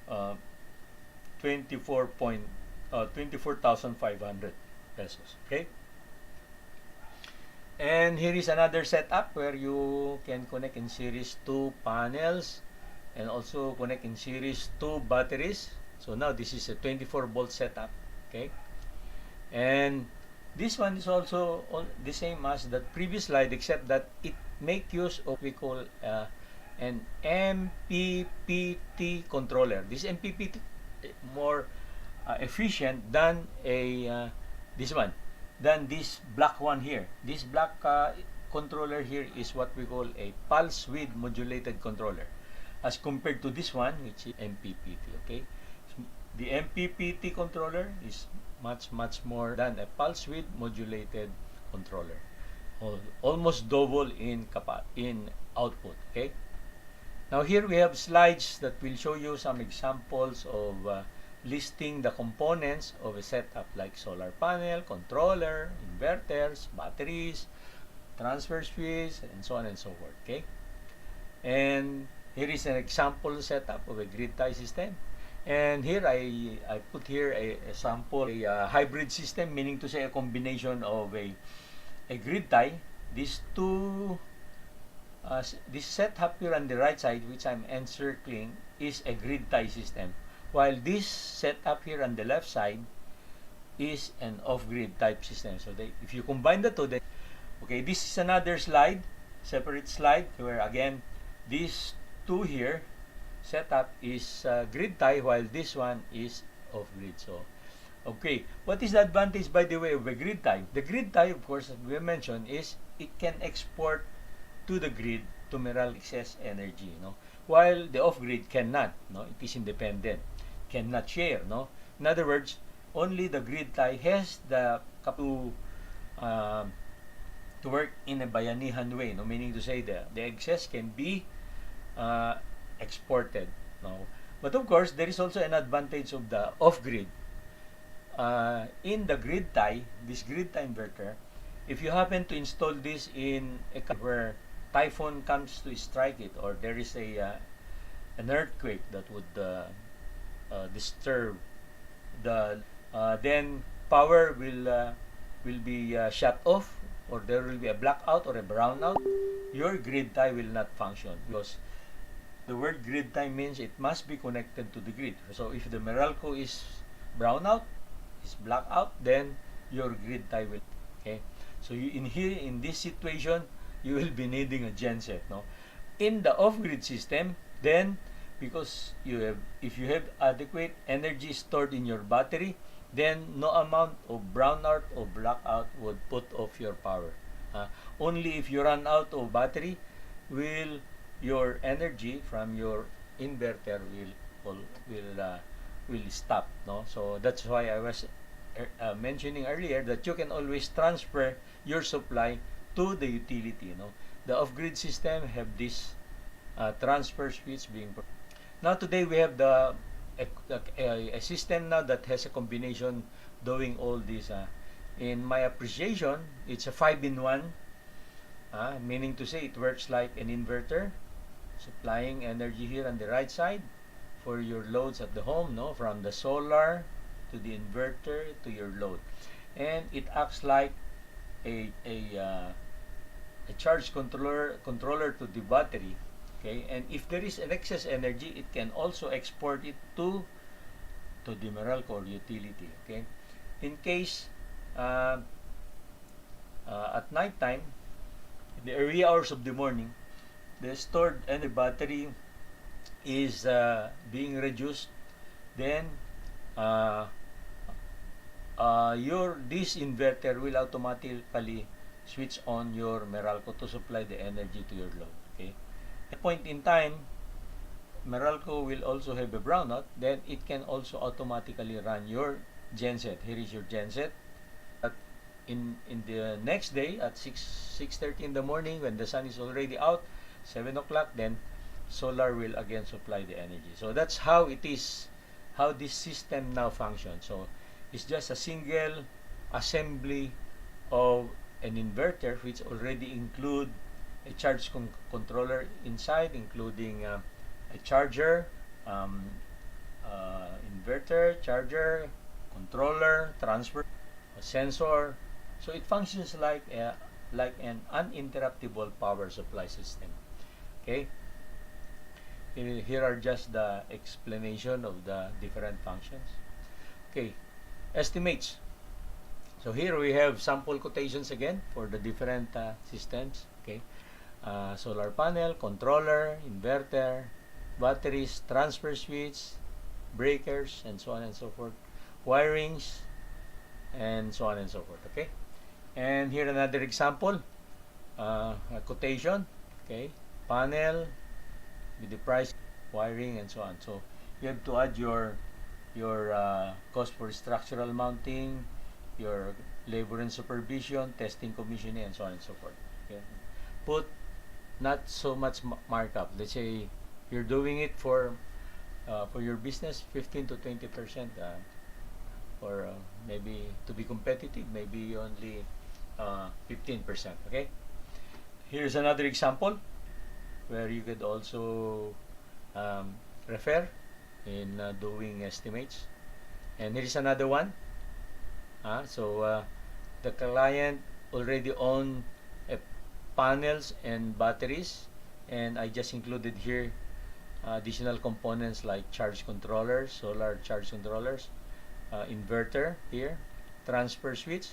24,500 pesos. Okay? And here is another setup where you can connect in series 2 panels and also connect in series 2 batteries. So now this is a 24 volt setup. Okay, and this one is also the same as the previous slide, except that it make use of what we call an MPPT controller. This MPPT more efficient than this one, than this black one here. This black controller here is what we call a pulse width modulated controller, as compared to this one, which is MPPT. Okay, so the MPPT controller is much more than a pulse width modulated controller, almost double in output. Okay, now here we have slides that will show you some examples of listing the components of a setup, like solar panel, controller, inverters, batteries, transfer switch, and so on and so forth. Okay, and here is an example setup of a grid tie system. And here I put here a sample, a hybrid system, meaning to say a combination of a grid tie. These two, this setup here on the right side, which I'm encircling, is a grid tie system, while this setup here on the left side is an off-grid type system. So if you combine the two, then okay, this is another slide, separate slide, where again these two here setup is grid tie, while this one is off grid. So, okay, what is the advantage, by the way, of a grid tie? The grid tie, of course, as we mentioned, is it can export to the grid to Meralco excess energy, while the off grid cannot. It is independent, cannot share. In other words, only the grid tie has the capacity to work in a bayanihan way, meaning to say the excess can be exported. But of course, there is also an advantage of the off-grid. In the grid tie, this grid tie inverter, if you happen to install this in a country where typhoon comes to strike it, or there is an earthquake that would disturb then power will be shut off, or there will be a blackout or a brownout. Your grid tie will not function, because the word grid tie means it must be connected to the grid. So if the Meralco is brownout, is blackout, then your grid tie will. Okay. So in this situation, you will be needing a genset. In the off-grid system, then because if you have adequate energy stored in your battery, then no amount of brownout or blackout would put off your power. Only if you run out of battery will your energy from your inverter will stop. So that's why I was mentioning earlier that you can always transfer your supply to the utility. The off-grid system have this transfer switch being. Now today we have a system now that has a combination doing all this. In my appreciation, it's a 5-in-1, meaning to say it works like an inverter, supplying energy here on the right side for your loads at the home, from the solar to the inverter to your load, and it acts like a charge controller to the battery. Okay, and if there is an excess energy, it can also export it to the Meralco or utility. Okay, in case at night time, in the early hours of the morning, the stored energy battery is being reduced, then this inverter will automatically switch on your Meralco to supply the energy to your load. Okay, at a point in time, Meralco will also have a brownout, then it can also automatically run your genset. Here is your genset. In the next day at 6:30 in the morning, when the sun is already out, 7 o'clock, then solar will again supply the energy. So that's how it is, how this system now functions. So it's just a single assembly of an inverter, which already include a charge controller inside, including a charger, inverter, charger, controller, transfer, a sensor. So it functions like an uninterruptible power supply system. Okay. Here are just the explanation of the different functions. Okay, estimates. So here we have sample quotations again for the different systems. Okay, solar panel, controller, inverter, batteries, transfer switch, breakers, and so on and so forth, wirings, and so on and so forth. Okay, and here another example, a quotation. Okay, panel with the price, wiring, and so on. So you have to add your cost for structural mounting, your labor and supervision, testing, commissioning, and so on and so forth. Okay, put not so much markup. Let's say you're doing it for your business, 15 to 20%, or maybe to be competitive, maybe only 15%. Okay. Here's another example where you could also refer in doing estimates. And here is another one. So the client already own panels and batteries, and I just included here additional components like charge controllers, solar charge controllers, inverter here, transfer switch,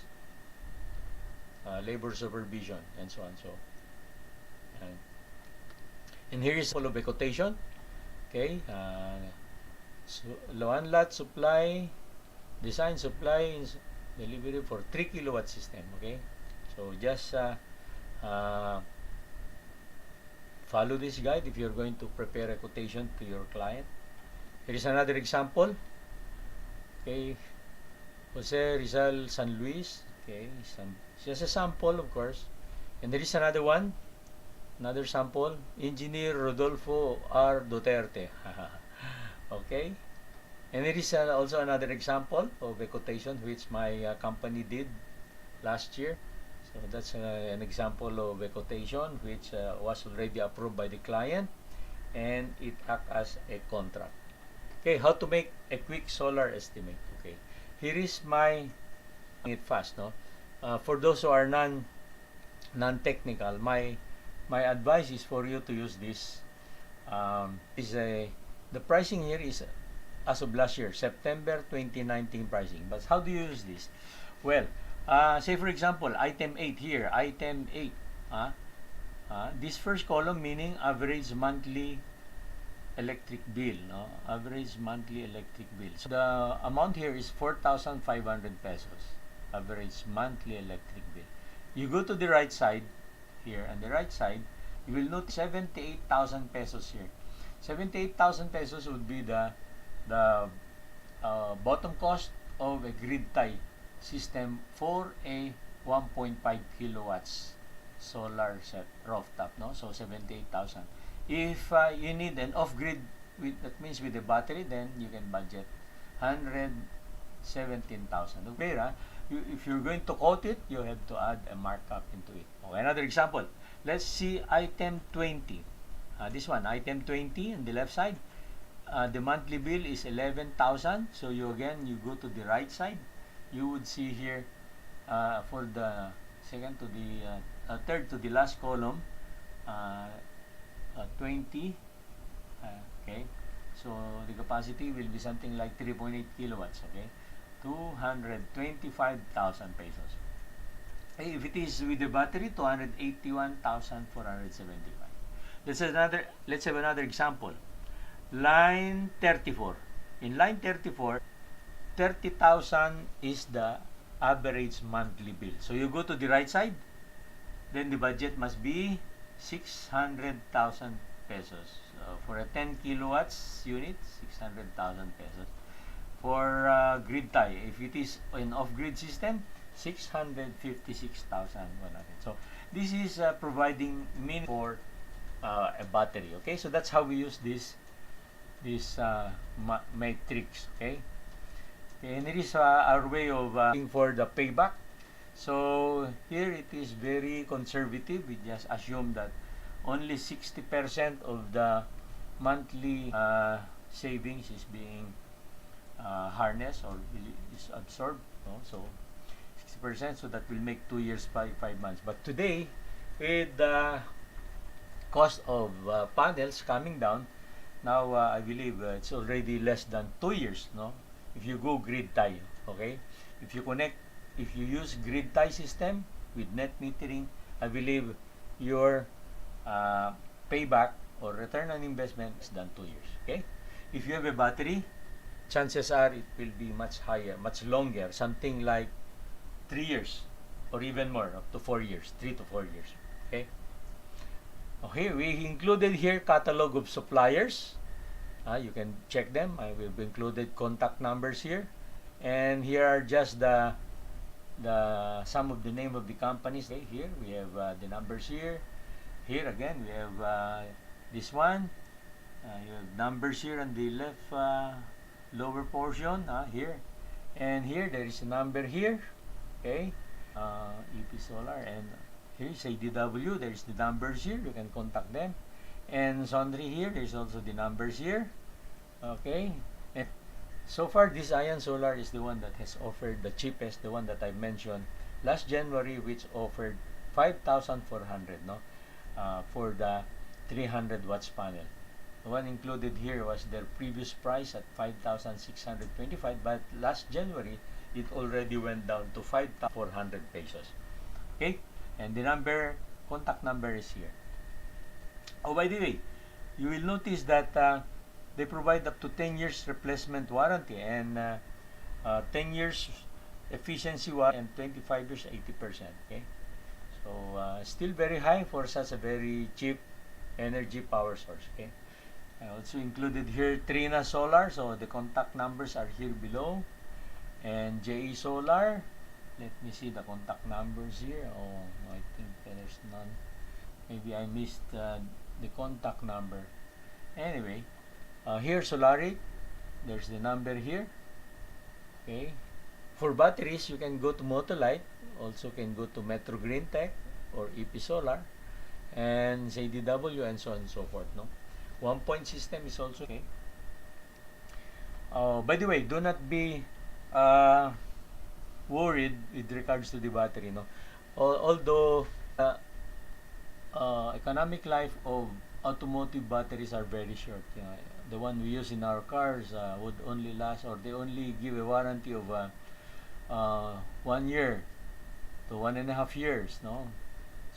labor supervision, and so on. So and here is full of a quotation. Okay, so Lawin lot supply, design, supply, delivery for 3 kilowatt system. Okay, so just follow this guide if you're going to prepare a quotation to your client. Here is another example. Okay, Jose Rizal San Luis. Okay, just a sample, of course. And there is another one, another sample. Engineer Rodolfo R. Duterte. Okay. And there is also another example of a quotation which my company did last year. So that's an example of a quotation which was already approved by the client, and it acts as a contract. Okay, how to make a quick solar estimate. Okay, here is my it fast, no. For those who are non-technical, my advice is for you to use this. The pricing here is as of last year, September 2019 pricing. But how do you use this? Well, say for example, item 8 here, item 8. This first column meaning average monthly electric bill, no? Average monthly electric bill. So the amount here is 4,500 pesos. Average monthly electric bill. You go to the right side here, on the right side, you will note 78,000 pesos here. 78,000 pesos would be the bottom cost of a grid tie system for a 1.5 kilowatts solar set rooftop, no? So 78,000. If you need an off-grid, that means with the battery, then you can budget 117,000. Okay, if you're going to quote it, you have to add a markup into it. Okay, another example. Let's see item 20. This one, item 20 on the left side. The monthly bill is 11,000. So you go to the right side. You would see here for the second to the third to the last column, 20. Okay, so the capacity will be something like 3.8 kilowatts. Okay, 225,000 pesos. If it is with the battery, 281,475. Let's have another example. Line 34. In line 34, 30,000 is the average monthly bill. So you go to the right side, then the budget must be 600,000 pesos. So for a 10 kilowatts unit, 600,000 pesos. For grid tie, if it is an off-grid system, 656,100. So this is providing mean for a battery. Okay, so that's how we use this matrix. Okay, and it is our way of looking for the payback. So here it is very conservative. We just assume that only 60% of the monthly savings is being harnessed or is absorbed. No? So 60%, so that will make 2 years, 5 months. But today, with the cost of panels coming down, now I believe it's already less than 2 years. No, if you go grid tie, okay. If you use grid tie system with net metering, I believe your payback or return on investment is than 2 years. Okay, if you have a battery, chances are it will be much higher, much longer, something like 3 years or even more, up to 4 years, 3 to 4 years. Okay. Okay, we included here catalog of suppliers. You can check them. We've included contact numbers here, and here are just the some of the name of the companies. Okay, here we have the numbers here. Here again we have this one. You have numbers here on the left lower portion. Here and here there is a number here. Okay, EP Solar, and here is ADW. There is the numbers here. You can contact them. And Sundry here, there's also the numbers here. Okay. And so far, this Ion Solar is the one that has offered the cheapest, the one that I mentioned last January, which offered 5,400, no, for the 300 watts panel. The one included here was their previous price at 5,625, but last January it already went down to 5,400 pesos. Okay, and the contact number is here. Oh, by the way, you will notice that they provide up to 10 years replacement warranty and 10 years efficiency warranty and 25 years 80%. Okay, so still very high for such a very cheap energy power source. Okay, I also included here Trina Solar, so the contact numbers are here below, and JE Solar. Let me see the contact numbers here. Oh, I think there's none. Maybe I missed the contact number. Anyway, here Solaric, there's the number here. Okay, for batteries you can go to Motolite, also can go to Metro Green Tech or EP Solar, and CDW and so on and so forth. No, 1-point system is also okay. By the way, do not be worried with regards to the battery. No, although economic life of automotive batteries are very short. The one we use in our cars would only last, or they only give a warranty of 1 year to 1.5 years, no,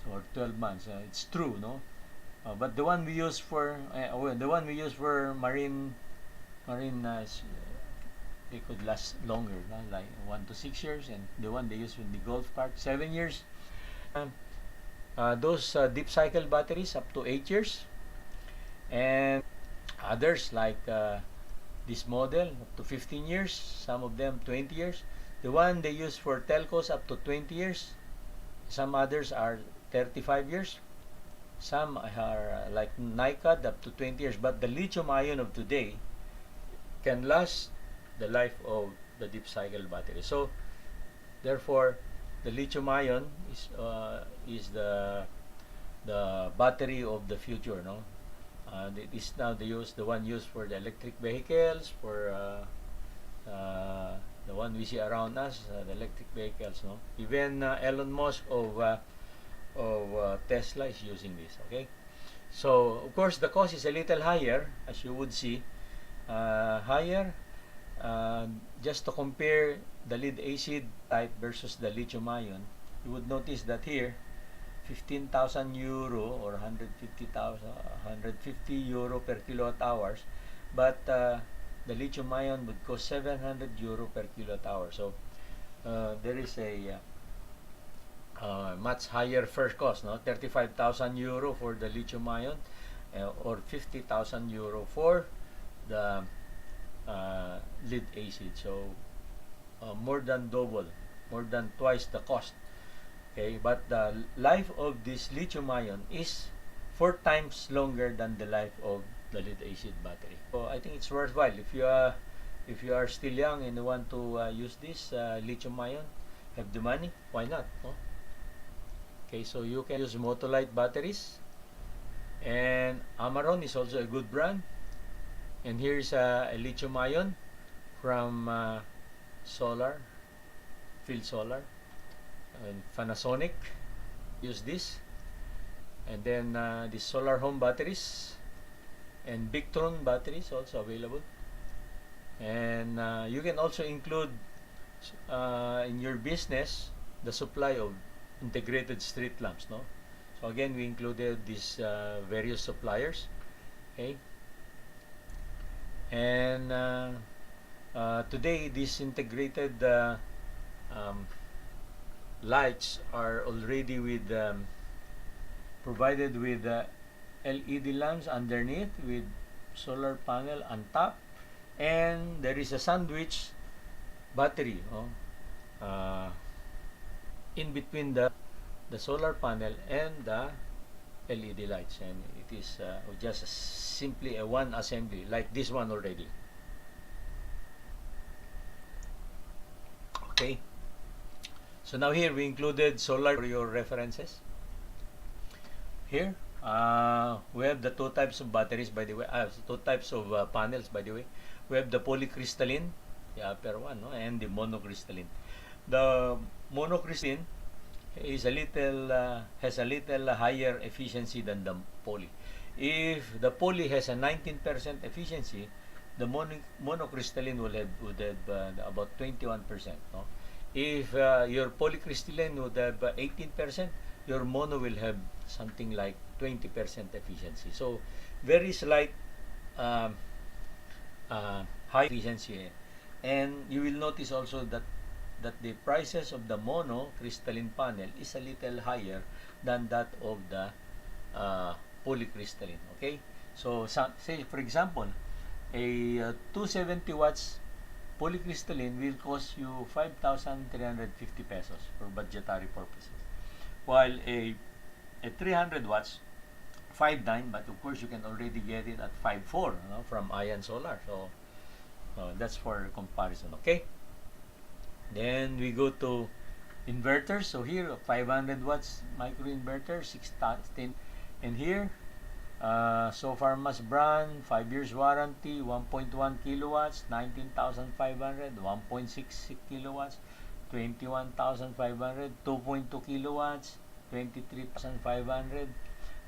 so or 12 months. It's true, no, but the one we use for marine, they could last longer, no? Like 1 to 6 years, and the one they use in the golf cart 7 years. Those deep cycle batteries up to 8 years, and others like this model up to 15 years, some of them 20 years. The one they use for telcos up to 20 years, some others are 35 years, some are like NICAD up to 20 years. But the lithium ion of today can last the life of the deep cycle battery. So therefore the lithium ion is the battery of the future, no. It is now the one used for the electric vehicles, for the one we see around us, the electric vehicles, no. Even Elon Musk of Tesla is using this. Okay, so of course the cost is a little higher, as you would see, higher. Just to compare the lead acid type versus the lithium ion, you would notice that here 15,000 euro or 150 euro per kilowatt hours, but the lithium ion would cost 700 euro per kilowatt hour. So there is a much higher first cost, no, 35,000 euro for the lithium ion, or 50,000 euro for the lead acid. So more than double, more than twice the cost. Okay, but the life of this lithium ion is 4 times longer than the life of the lead acid battery. So I think it's worthwhile if you are still young and you want to use this lithium ion, have the money, why not? No? Okay, so you can use Motolite batteries, and Amaron is also a good brand. And here's a lithium ion from Solar, Field Solar, and Panasonic. Use this. And then the solar home batteries and Victron batteries also available. And you can also include in your business the supply of integrated street lamps, no. So again, we included these various suppliers. Okay. And today these integrated lights are already with provided with LED lamps underneath with solar panel on top, and there is a sandwich battery in between the solar panel and the LED lights, and it is just simply a one assembly like this one already. Okay, so now here we included solar for your references. Here we have the two types of batteries, by the way, two types of panels, by the way. We have the polycrystalline, the upper one, no, and the monocrystalline. The monocrystalline is has a little higher efficiency than the poly. If the poly has a 19% efficiency, the monocrystalline would have about 21%. No? If your polycrystalline would have 18%, your mono will have something like 20% efficiency. So very slight high efficiency. And you will notice also that the prices of the mono crystalline panel is a little higher than that of the polycrystalline. Okay, so say for example, a 270 watts polycrystalline will cost you 5,350 pesos for budgetary purposes, while a 300 watts 5.9, but of course you can already get it at 5.4, from Ion Solar. So that's for comparison. Okay, then we go to inverters. So here 500 watts micro inverter 16, and here so far Mas brand 5 years warranty, 1.1 kilowatts 19,500, 1.6 kilowatts 21,500, 2.2 kilowatts 23,500,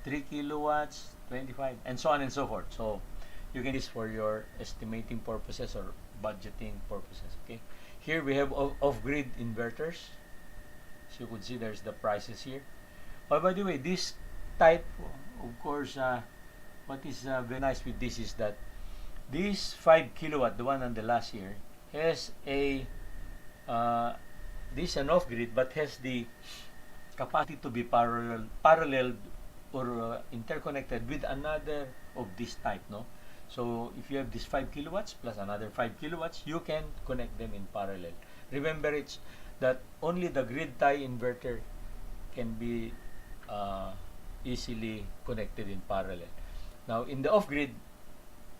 3 kilowatts 25, and so on and so forth. So you can use this for your estimating purposes or budgeting purposes. Okay, here we have off-grid inverters. So you could see there's the prices here. Oh, by the way, this type, of course, what is very nice with this is that this 5 kilowatt, the one on the last here, has a this an off-grid, but has the capacity to be paralleled or interconnected with another of this type, no? So if you have this 5 kilowatts plus another 5 kilowatts, you can connect them in parallel. Remember, it's that only the grid tie inverter can be easily connected in parallel. Now in the off-grid,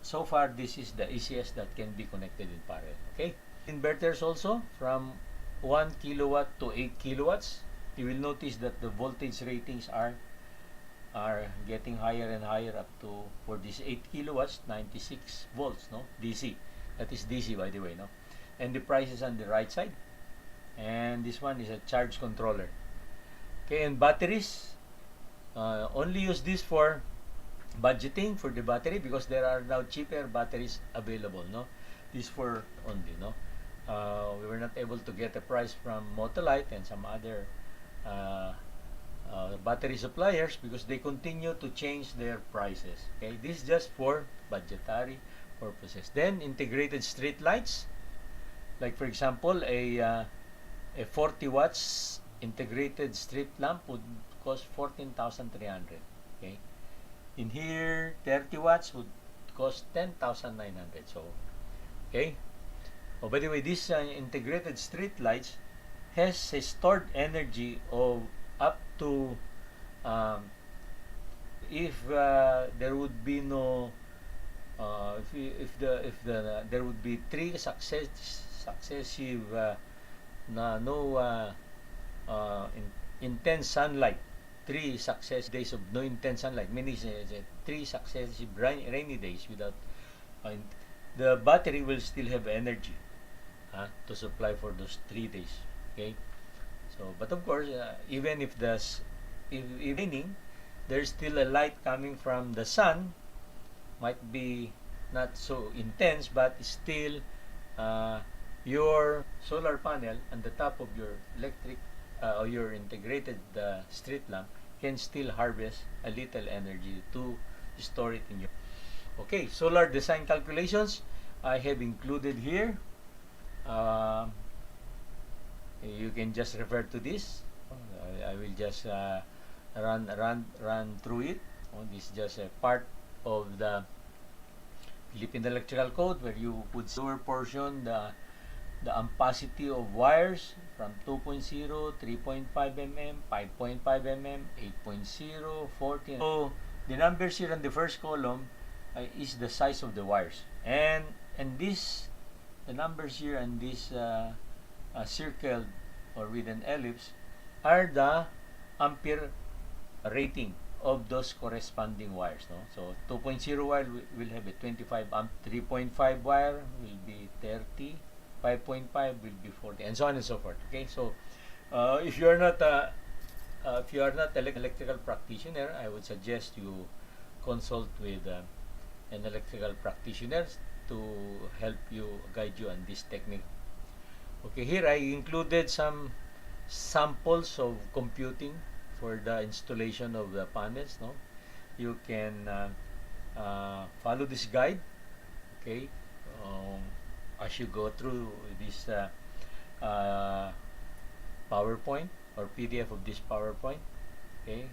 so far this is the easiest that can be connected in parallel. Okay, inverters also from 1 kilowatt to 8 kilowatts. You will notice that the voltage ratings are getting higher and higher, up to, for this 8 kilowatts, 96 volts, no, DC. That is DC, by the way, no. And the price is on the right side, and this one is a charge controller. Okay, and batteries, only use this for budgeting for the battery, because there are now cheaper batteries available, no. This for only, no. We were not able to get a price from Motolite and some other battery suppliers, because they continue to change their prices. Okay, this is just for budgetary purposes. Then integrated street lights, like for example a 40 watts integrated street lamp would cost 14,300. Okay, in here 30 watts would cost 10,900. So okay, oh, by the way, this integrated street lights has a stored energy of up to if there would be no if there would be 3 successive intense sunlight, 3 successive days of no intense sunlight, meaning 3 successive rainy days without the battery will still have energy to supply for those 3 days. Okay, so but of course even if if raining, there's still a light coming from the sun, might be not so intense, but still your solar panel on the top of your electric or your integrated street lamp can still harvest a little energy to store it in your. Okay, solar design calculations I have included here. You can just refer to this. I will just run through it. This is just a part of the Philippine Electrical Code, where you would see lower portion the ampacity of wires from 2.0, 3.5 mm, 5.5 mm, 8.0, 14. So the numbers here on the first column is the size of the wires, and this the numbers here and this circled or with an ellipse are the ampere rating of those corresponding wires, no? So 2.0 wire will have a 25 amp, 3.5 wire will be 30, 5.5 will be 40, and so on and so forth. Okay, so if you are not electrical practitioner, I would suggest you consult with an electrical practitioner to help you, guide you on this technique. Okay, here I included some samples of computing for the installation of the panels, no. You can follow this guide. Okay, as you go through this uh, PowerPoint or PDF of this PowerPoint. Okay,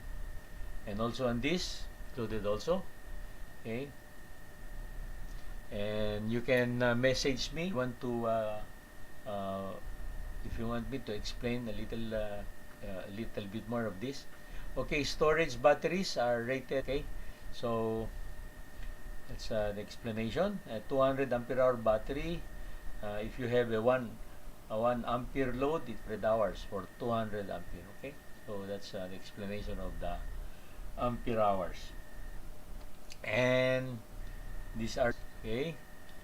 and also on this included also. Okay, and you can message me uh, if you want me to explain a little bit more of this. Okay, storage batteries are rated. Okay, so that's the explanation. A 200 ampere hour battery. If you have a 1 ampere load, it 100 hours for 200 ampere. Okay, so that's the explanation of the ampere hours. And these are okay.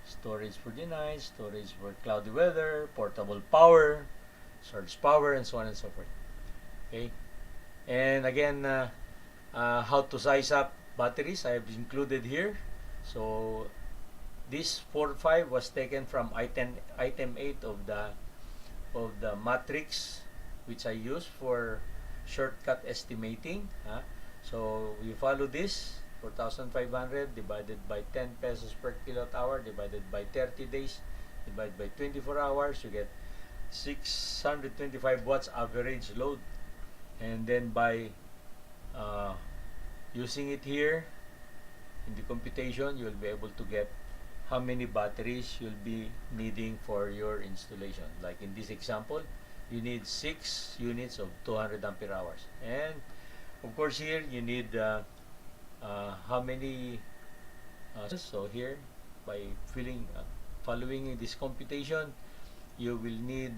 Storage for the night, storage for cloudy weather, portable power, surge power, and so on and so forth. Okay, and again, how to size up batteries I have included here. So this 4-5 was taken from item 8 of the matrix which I use for shortcut estimating. So we follow this 4,500 divided by 10 pesos per kilowatt hour divided by 30 days divided by 24 hours, you get 625 watts average load. And then by using it here in the computation, you will be able to get how many batteries you'll be needing for your installation. Like in this example, you need 6 units of 200 ampere hours. And of course here you need how many so here by following this computation, you will need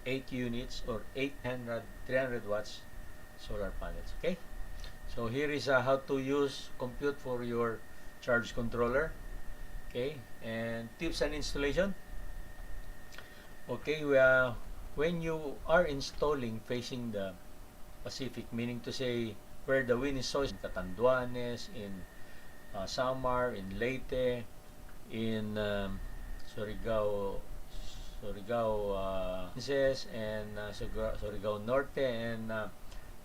8 units or 300 watts solar panels. Okay, so here is how to use compute for your charge controller. Okay, and tips and installation. Okay, when you are installing facing the Pacific, meaning to say where the wind is so in Catanduanes, in Samar, in Leyte, in Surigao, and Surigao Norte, and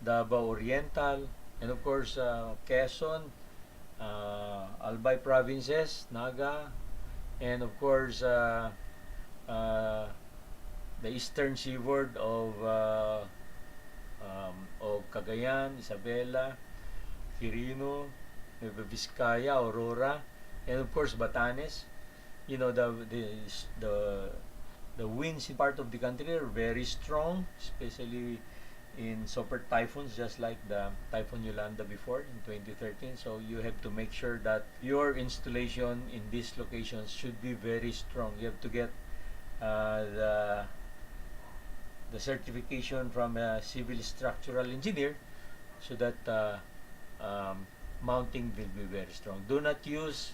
Davao Oriental, and of course Quezon, Albay provinces, Naga, and of course the eastern seaboard of Cagayan, Isabela, Quirino, Nueva Vizcaya, Aurora, and of course Batanes. You know, the winds in part of the country are very strong, especially in super typhoons, just like the Typhoon Yolanda before in 2013. So you have to make sure that your installation in these locations should be very strong. You have to get the certification from a civil structural engineer so that mounting will be very strong. Do not use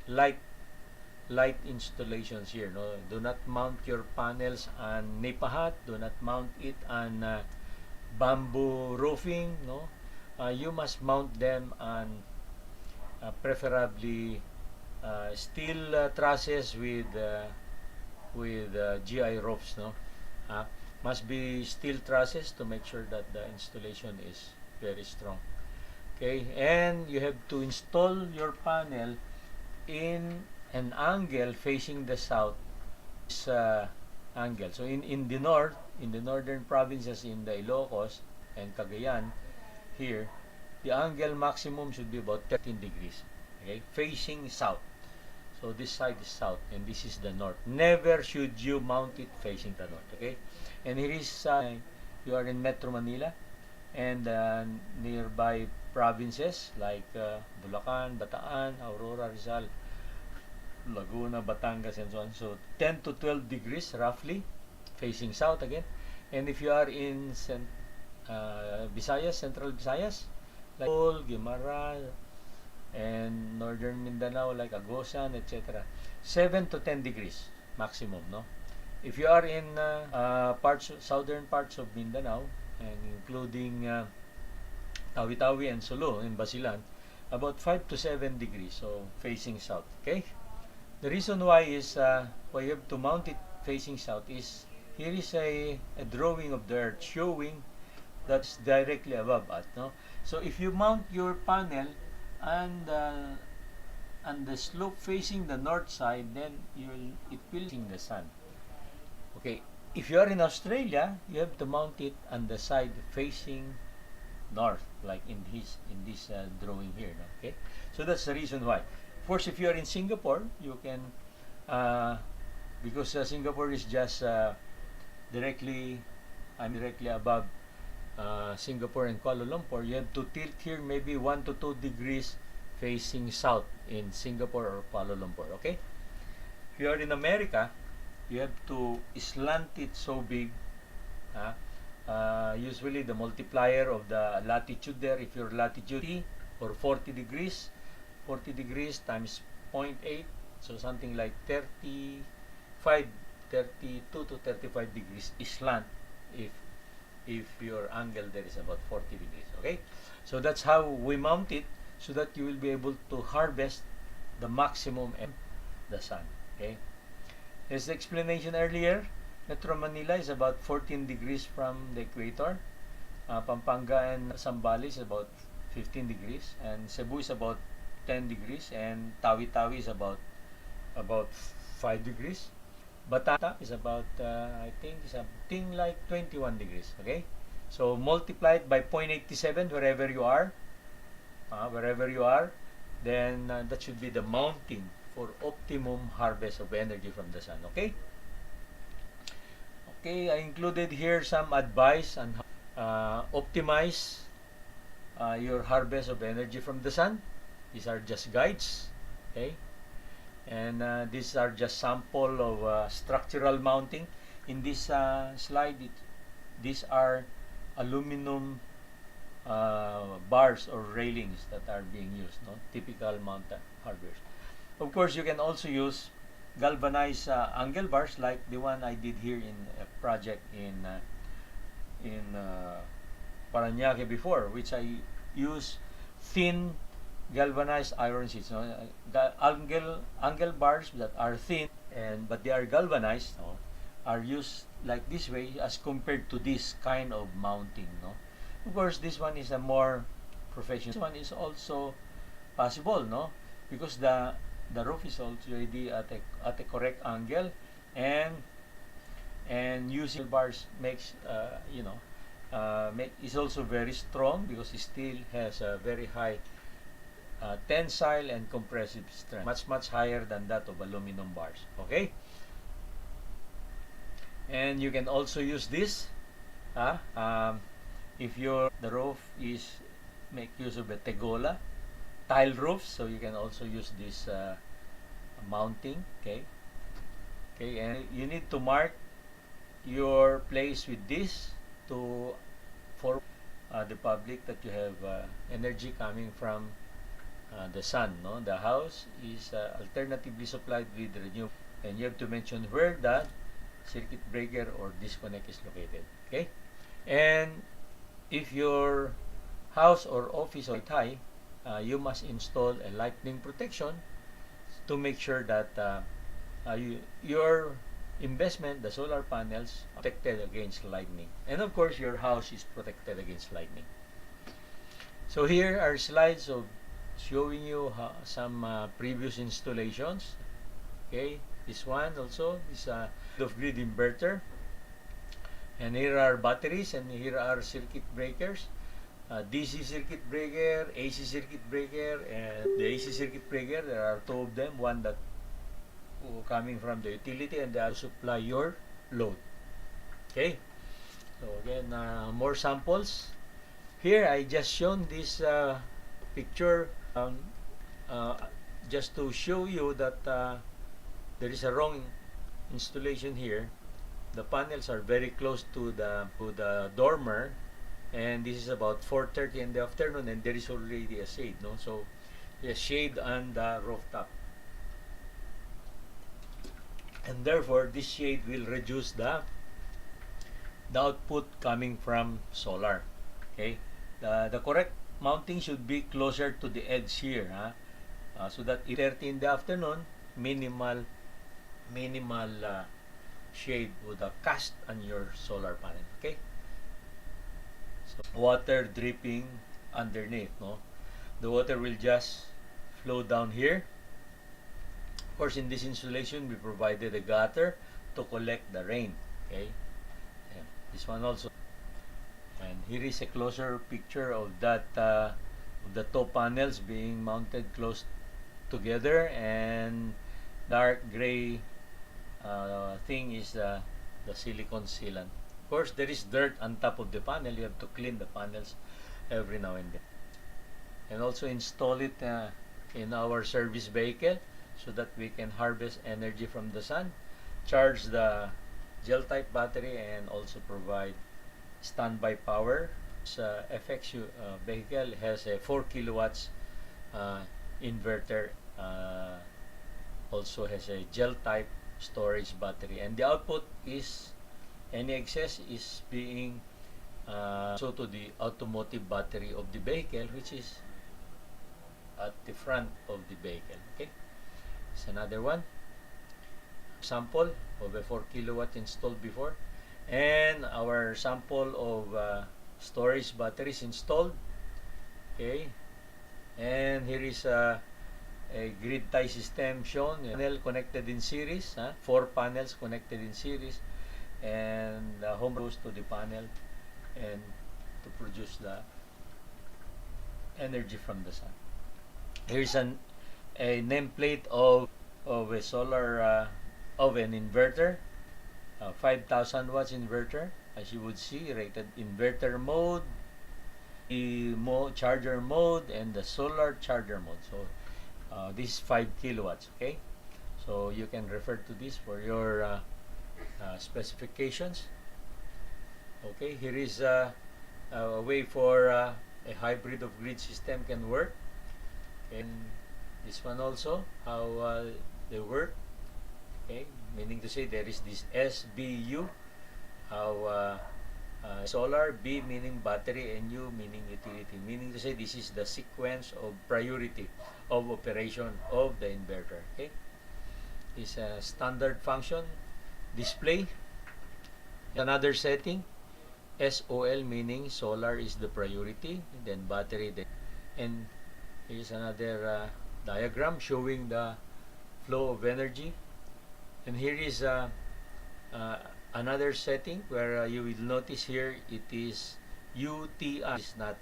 light installations here. No, do not mount your panels on nipahat. Do not mount it on bamboo roofing. No, you must mount them on preferably steel trusses with GI ropes. No, must be steel trusses to make sure that the installation is very strong. Okay, and you have to install your panel in an angle facing the south. This angle. So in the north, in the northern provinces, in the Ilocos and Cagayan, here, the angle maximum should be about 13 degrees. Okay, facing south. So this side is south and this is the north. Never should you mount it facing the north. Okay, and here is you are in Metro Manila and nearby provinces like Bulacan, Bataan, Aurora, Rizal, Laguna, Batangas, and so on. So 10 to 12 degrees roughly facing south again. And if you are in Visayas, Central Visayas, like Guimaras, and northern Mindanao like Agosan, etc., 7 to 10 degrees maximum. No, if you are in southern parts of Mindanao, and including Tawi-Tawi and Sulu in Basilan, about 5 to 7 degrees, so facing south. Okay, the reason why you have to mount it facing south is here is a drawing of the earth showing that's directly above us. No, so if you mount your panel and on the slope facing the north side, then it will facing the sun. Okay, if you are in Australia, you have to mount it on the side facing north, like in this drawing here. No? Okay, so that's the reason why. Of course, if you are in Singapore, you can because Singapore is just directly above Singapore and Kuala Lumpur. You have to tilt here maybe 1 to 2 degrees facing south in Singapore or Kuala Lumpur. Okay, if you are in America, you have to slant it so big. Usually the multiplier of the latitude there, if your latitude or 40 degrees times 0.8, so something like 32 to 35 degrees slant if your angle there is about 40 degrees. Okay, so that's how we mount it, so that you will be able to harvest the maximum of the sun. Okay, as the explanation earlier, Metro Manila is about 14 degrees from the equator. Pampanga and Zambales is about 15 degrees, and Cebu is about 10 degrees, and Tawi-Tawi is about 5 degrees. Batata is about I think something like 21 degrees. Okay, so multiply it by 0.87 wherever you are, then that should be the mounting for optimum harvest of energy from the sun. Okay. Okay, I included here some advice on how optimize your harvest of energy from the sun. These are just guides. Okay. And these are just sample of structural mounting. In this slide, these are aluminum bars or railings that are being used. No? Typical mountain hardware. Of course, you can also use galvanized angle bars like the one I did here in a project in Parañaque before, which I use thin galvanized iron sheets. No? Angle bars that are thin but they are galvanized, no? Are used like this way as compared to this kind of mounting. No? Of course, this one is a more professional. This one is also possible, no? Because the roof is already at a correct angle, and using bars makes is also very strong, because it still has a very high tensile and compressive strength, much higher than that of aluminum bars. Okay, and you can also use this if the roof is make use of a tegola tile roof, so you can also use this mounting. Okay, and you need to mark your place with this for the public that you have energy coming from the sun. No, the house is alternatively supplied with renewable, and you have to mention where the circuit breaker or disconnect is located. Okay, and if your house or office is high, you must install a lightning protection to make sure that your investment, the solar panels, are protected against lightning, and of course your house is protected against lightning. So here are slides of showing you some previous installations. Okay, this one also is a off-grid inverter, and here are batteries, and here are circuit breakers. DC circuit breaker, AC circuit breaker, and the AC circuit breaker, there are two of them, one that coming from the utility and the other supply your load. Okay, so again, more samples. Here I just shown this picture just to show you that there is a wrong installation here. The panels are very close to the dormer, and this is about 4:30 in the afternoon, and there is already a shade, no? So a shade on the rooftop, and therefore this shade will reduce the output coming from solar. Okay, the correct mounting should be closer to the edge here, so that 30 in the afternoon, minimal shade would cast on your solar panel. Okay, so water dripping underneath, no, the water will just flow down here, Of course, in this installation, we provided a gutter to collect the rain. Okay, and this one also. And here is a closer picture of that of the top panels being mounted close together, and dark gray thing is the silicone sealant. Of course, there is dirt on top of the panel. You have to clean the panels every now and then. And also install it in our service vehicle so that we can harvest energy from the sun, charge the gel type battery, and also provide standby power. This FXU vehicle has a 4 kilowatts inverter, also has a gel type storage battery, and the output is any excess is being so to the automotive battery of the vehicle, which is at the front of the vehicle. Okay, it's another one sample of a 4 kilowatt installed before, and our sample of storage batteries installed. Okay, and here is a grid tie system shown, panel connected in series, 4 panels connected in series, and the home goes to the panel and to produce the energy from the sun. Here's a nameplate of a solar of an inverter, 5,000 watts inverter, as you would see, rated inverter mode, the charger mode, and the solar charger mode. So this is 5 kilowatts. Okay, so you can refer to this for your specifications. Okay, here is a way for a hybrid of grid system can work, and this one also how they work. Okay, meaning to say there is this SBU, how solar, B meaning battery, and U meaning utility, meaning to say this is the sequence of priority of operation of the inverter. Okay, is a standard function display. Another setting, SOL meaning solar is the priority, then battery, and here's another diagram showing the flow of energy. And here is another setting where you will notice here it is UTI, it's not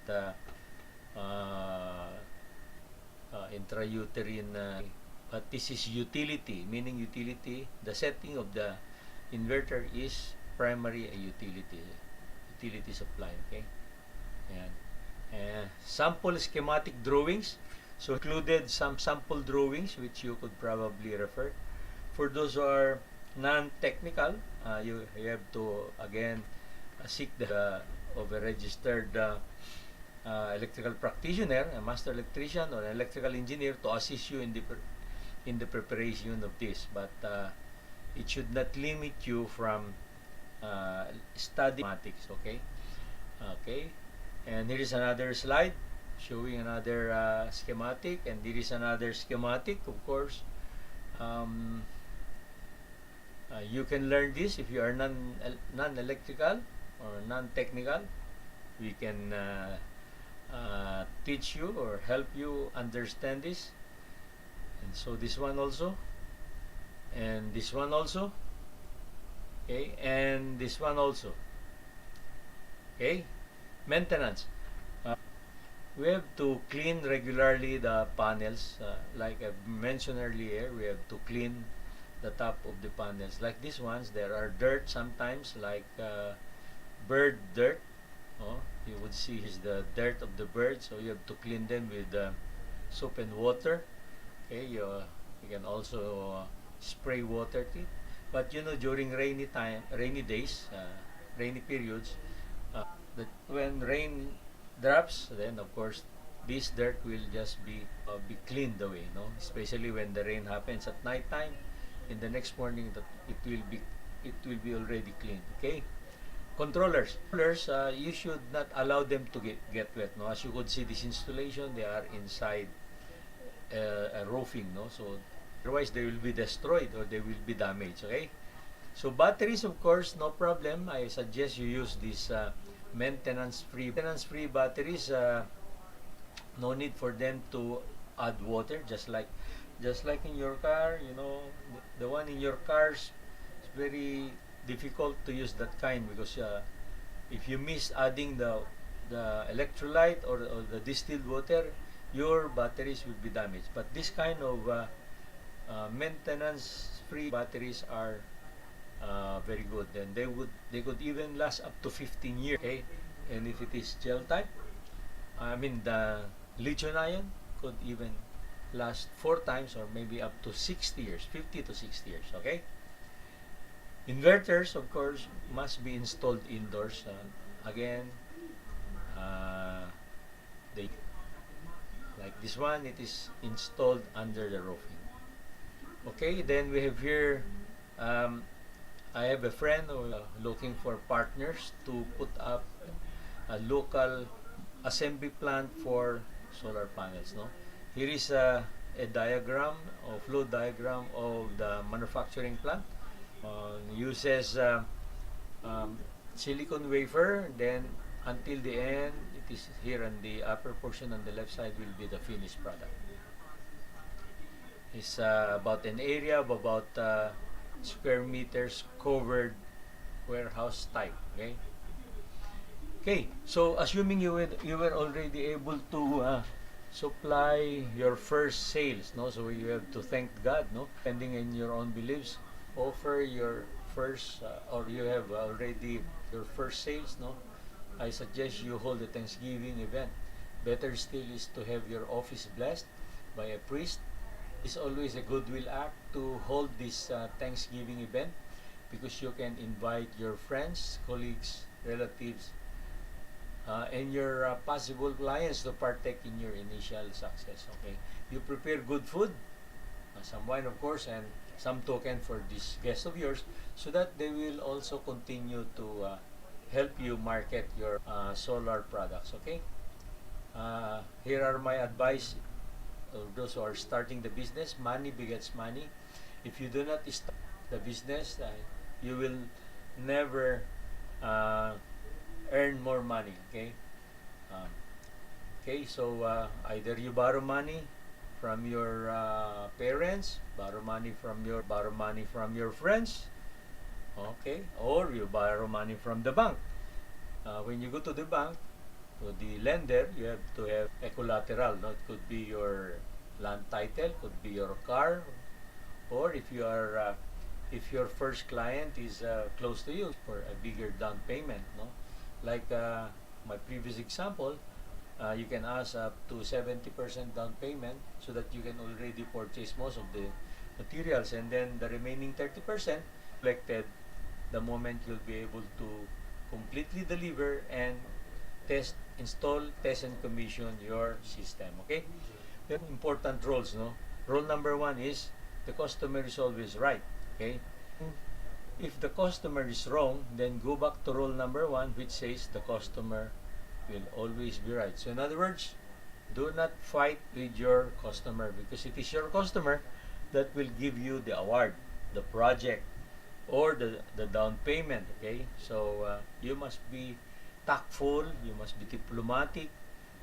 intrauterine, but this is utility, meaning utility. The setting of the inverter is primary utility supply. Okay, and sample schematic drawings, so included some sample drawings which you could probably refer. For those who are non-technical, you have to again seek the of a registered electrical practitioner, a master electrician or an electrical engineer, to assist you in the preparation of this. But it should not limit you from studying mathematics. Okay, okay. And here is another slide showing another schematic, and there is another schematic. Of course, you can learn this if you are non-electrical or non-technical. We can teach you or help you understand this. And so this one also, and this one also, okay, and this one also. Okay, maintenance. We have to clean regularly the panels. Like I mentioned earlier, we have to clean the top of the panels. Like these ones, there are dirt sometimes, like bird dirt. Oh, you would see is the dirt of the bird, so you have to clean them with soap and water. Okay, you can also spray water to it. But you know, during rainy days, rainy periods, when rain drops, then of course this dirt will just be cleaned away. No, especially when the rain happens at night time. In the next morning, it will be already cleaned. Okay. Controllers, you should not allow them to get wet. No, as you could see, this installation, they are inside a roofing. No, so otherwise they will be destroyed or they will be damaged. Okay. So batteries, of course, no problem. I suggest you use these maintenance-free batteries. No need for them to add water, just like just like in your car, the one in your cars is very difficult to use that kind because if you miss adding the electrolyte or the distilled water, your batteries will be damaged. But this kind of maintenance-free batteries are very good. Then they could even last up to 15 years. Okay, and if it is gel type, I mean the lithium ion could even last 4 times or maybe up to 60 years, 50 to 60 years. Okay. Inverters, of course, must be installed indoors. Again, uh, they like this one, it is installed under the roofing. Okay, then we have here. Um, I have a friend who looking for partners to put up a local assembly plant for solar panels. No, here is a diagram, or flow diagram of the manufacturing plant. Uses um, silicon wafer, then until the end, it is here on the upper portion on the left side will be the finished product. It's about an area of about square meters covered warehouse type. Okay. Okay. So assuming you were already able to supply your first sales, no? So you have to thank God, no? Depending in your own beliefs, offer your first or you have already your first sales, no? I suggest you hold a Thanksgiving event. Better still is to have your office blessed by a priest. It's always a goodwill act to hold this Thanksgiving event because you can invite your friends, colleagues, relatives, and your possible clients to partake in your initial success. Okay, you prepare good food, some wine of course, and some token for this guest of yours, so that they will also continue to help you market your solar products. Okay, here are my advice of those who are starting the business. Money begets money. If you do not start the business, you will never uh, earn more money. Okay. Um, okay. So either you borrow money from your parents, borrow money from your friends. Okay. Or you borrow money from the bank. When you go to the bank, to the lender, you have to have a collateral. No? It could be your land title, could be your car, or if your first client is close to you for a bigger down payment. No, like my previous example, you can ask up to 70% down payment so that you can already purchase most of the materials, and then the remaining 30% collected the moment you'll be able to completely deliver and install, test, and commission your system. Okay? Then important roles, no? Role number one is the customer is always right. Okay? If the customer is wrong, then go back to role number one, which says the customer will always be right. So in other words, do not fight with your customer because it is your customer that will give you the award, the project, or the down payment. Okay? So you must be tactful, you must be diplomatic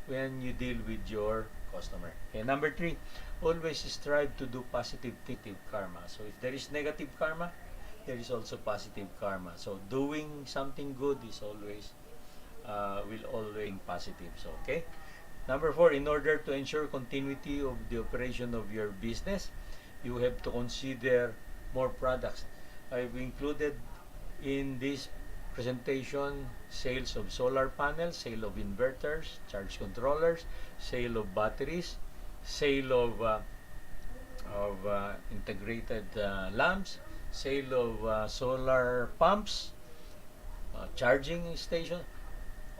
when you deal with your customer. Okay, number three, always strive to do positive karma. So if there is negative karma, there is also positive karma. So doing something good is always will always be positive. So okay. Number four, in order to ensure continuity of the operation of your business, you have to consider more products. I've included in this presentation sales of solar panels, sale of inverters, charge controllers, sale of batteries, sale of integrated lamps, sale of solar pumps, charging station,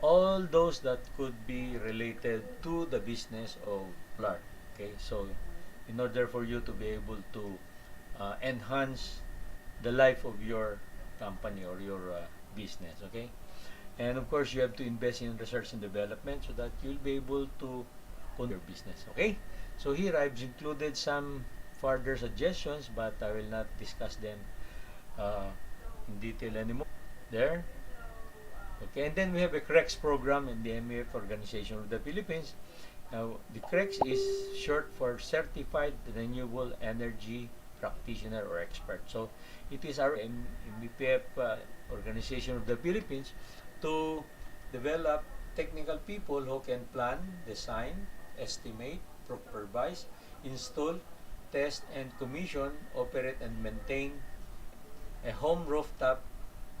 all those that could be related to the business of solar. Okay, so in order for you to be able to enhance the life of your company or your business. Okay, and of course you have to invest in research and development so that you'll be able to control your business. Okay, so here I've included some further suggestions, but I will not discuss them in detail anymore. There. Okay, and then we have a CREX program in the MEF Organization of the Philippines. Now, the CREX is short for Certified Renewable Energy Practitioner or Expert. So, it is our MBPF organization of the Philippines to develop technical people who can plan, design, estimate, supervise, install, test, and commission, operate, and maintain a home rooftop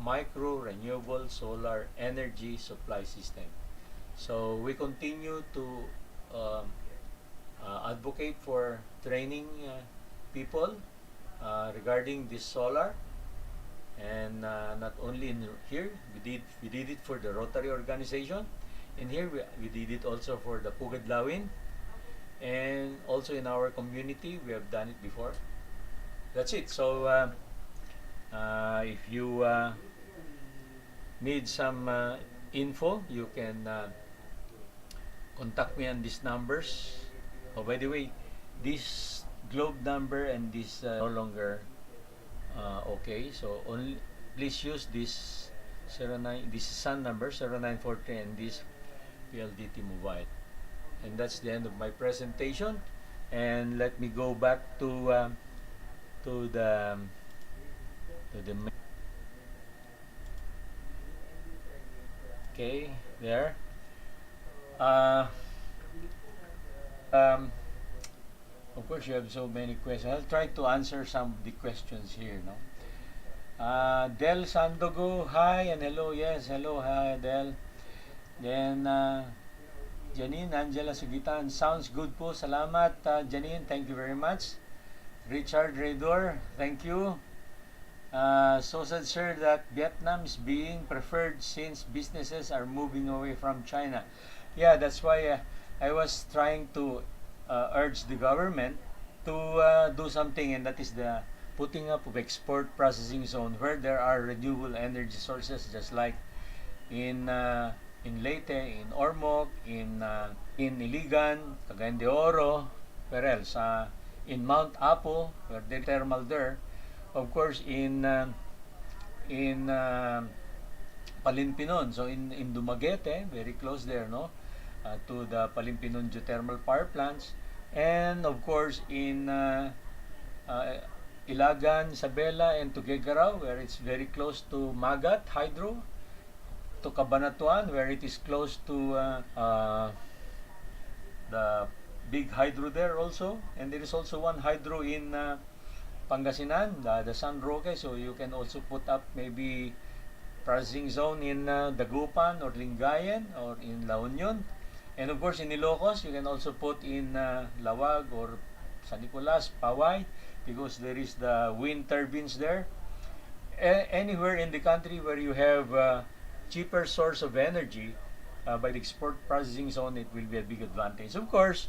micro renewable solar energy supply system. So we continue to um, advocate for training people regarding this solar, and not only in here, we did it for the Rotary organization. In here, we did it also for the Pugad Lawin, and also in our community, we have done it before. That's it. So if you need some info, you can contact me on these numbers. Oh, by the way, this globe number and this no longer okay. So only please use this 09. This is SUN number 0943 and this PLDT mobile. And that's the end of my presentation. And let me go back to the okay there. Uh, um, of course, you have so many questions. I'll try to answer some of the questions here. No. Del Sandogo, hi and hello. Yes, hello, hi Del. Then Janine Angela Sugitan, sounds good po. Salamat Janine, thank you very much. Richard Redor, thank you. So said sir that Vietnam is being preferred since businesses are moving away from China. Yeah, that's why I was trying to urge the government to do something, and that is the putting up of export processing zone where there are renewable energy sources, just like in Leyte, in Ormoc, in Iligan, Cagayan de Oro, where else? In Mount Apo, where there thermal there. Of course, in Palimpinon, so in Dumaguete, very close there, no, to the Palimpinon geothermal power plants, and of course in Ilagan, Isabela, and Tuguegarao, where it's very close to Magat Hydro, to Cabanatuan, where it is close to the big hydro there also, and there is also one hydro in Pangasinan, the San Roque, so you can also put up maybe processing zone in Dagupan or Lingayen or in La Union, and of course in Ilocos you can also put in Lawag or San Nicolas, Paway, because there is the wind turbines there. Anywhere in the country where you have cheaper source of energy by the export processing zone, it will be a big advantage. Of course,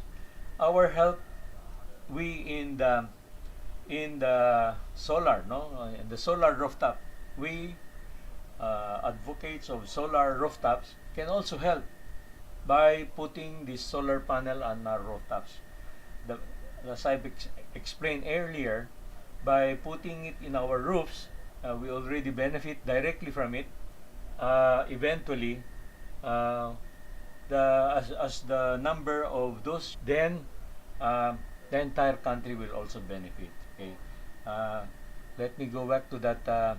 our help, we in the solar, no, in the solar rooftop, we advocates of solar rooftops can also help by putting this solar panel on our rooftops. As I've explained earlier, by putting it in our roofs, we already benefit directly from it. Eventually, as the number of those, then the entire country will also benefit. Okay, let me go back to that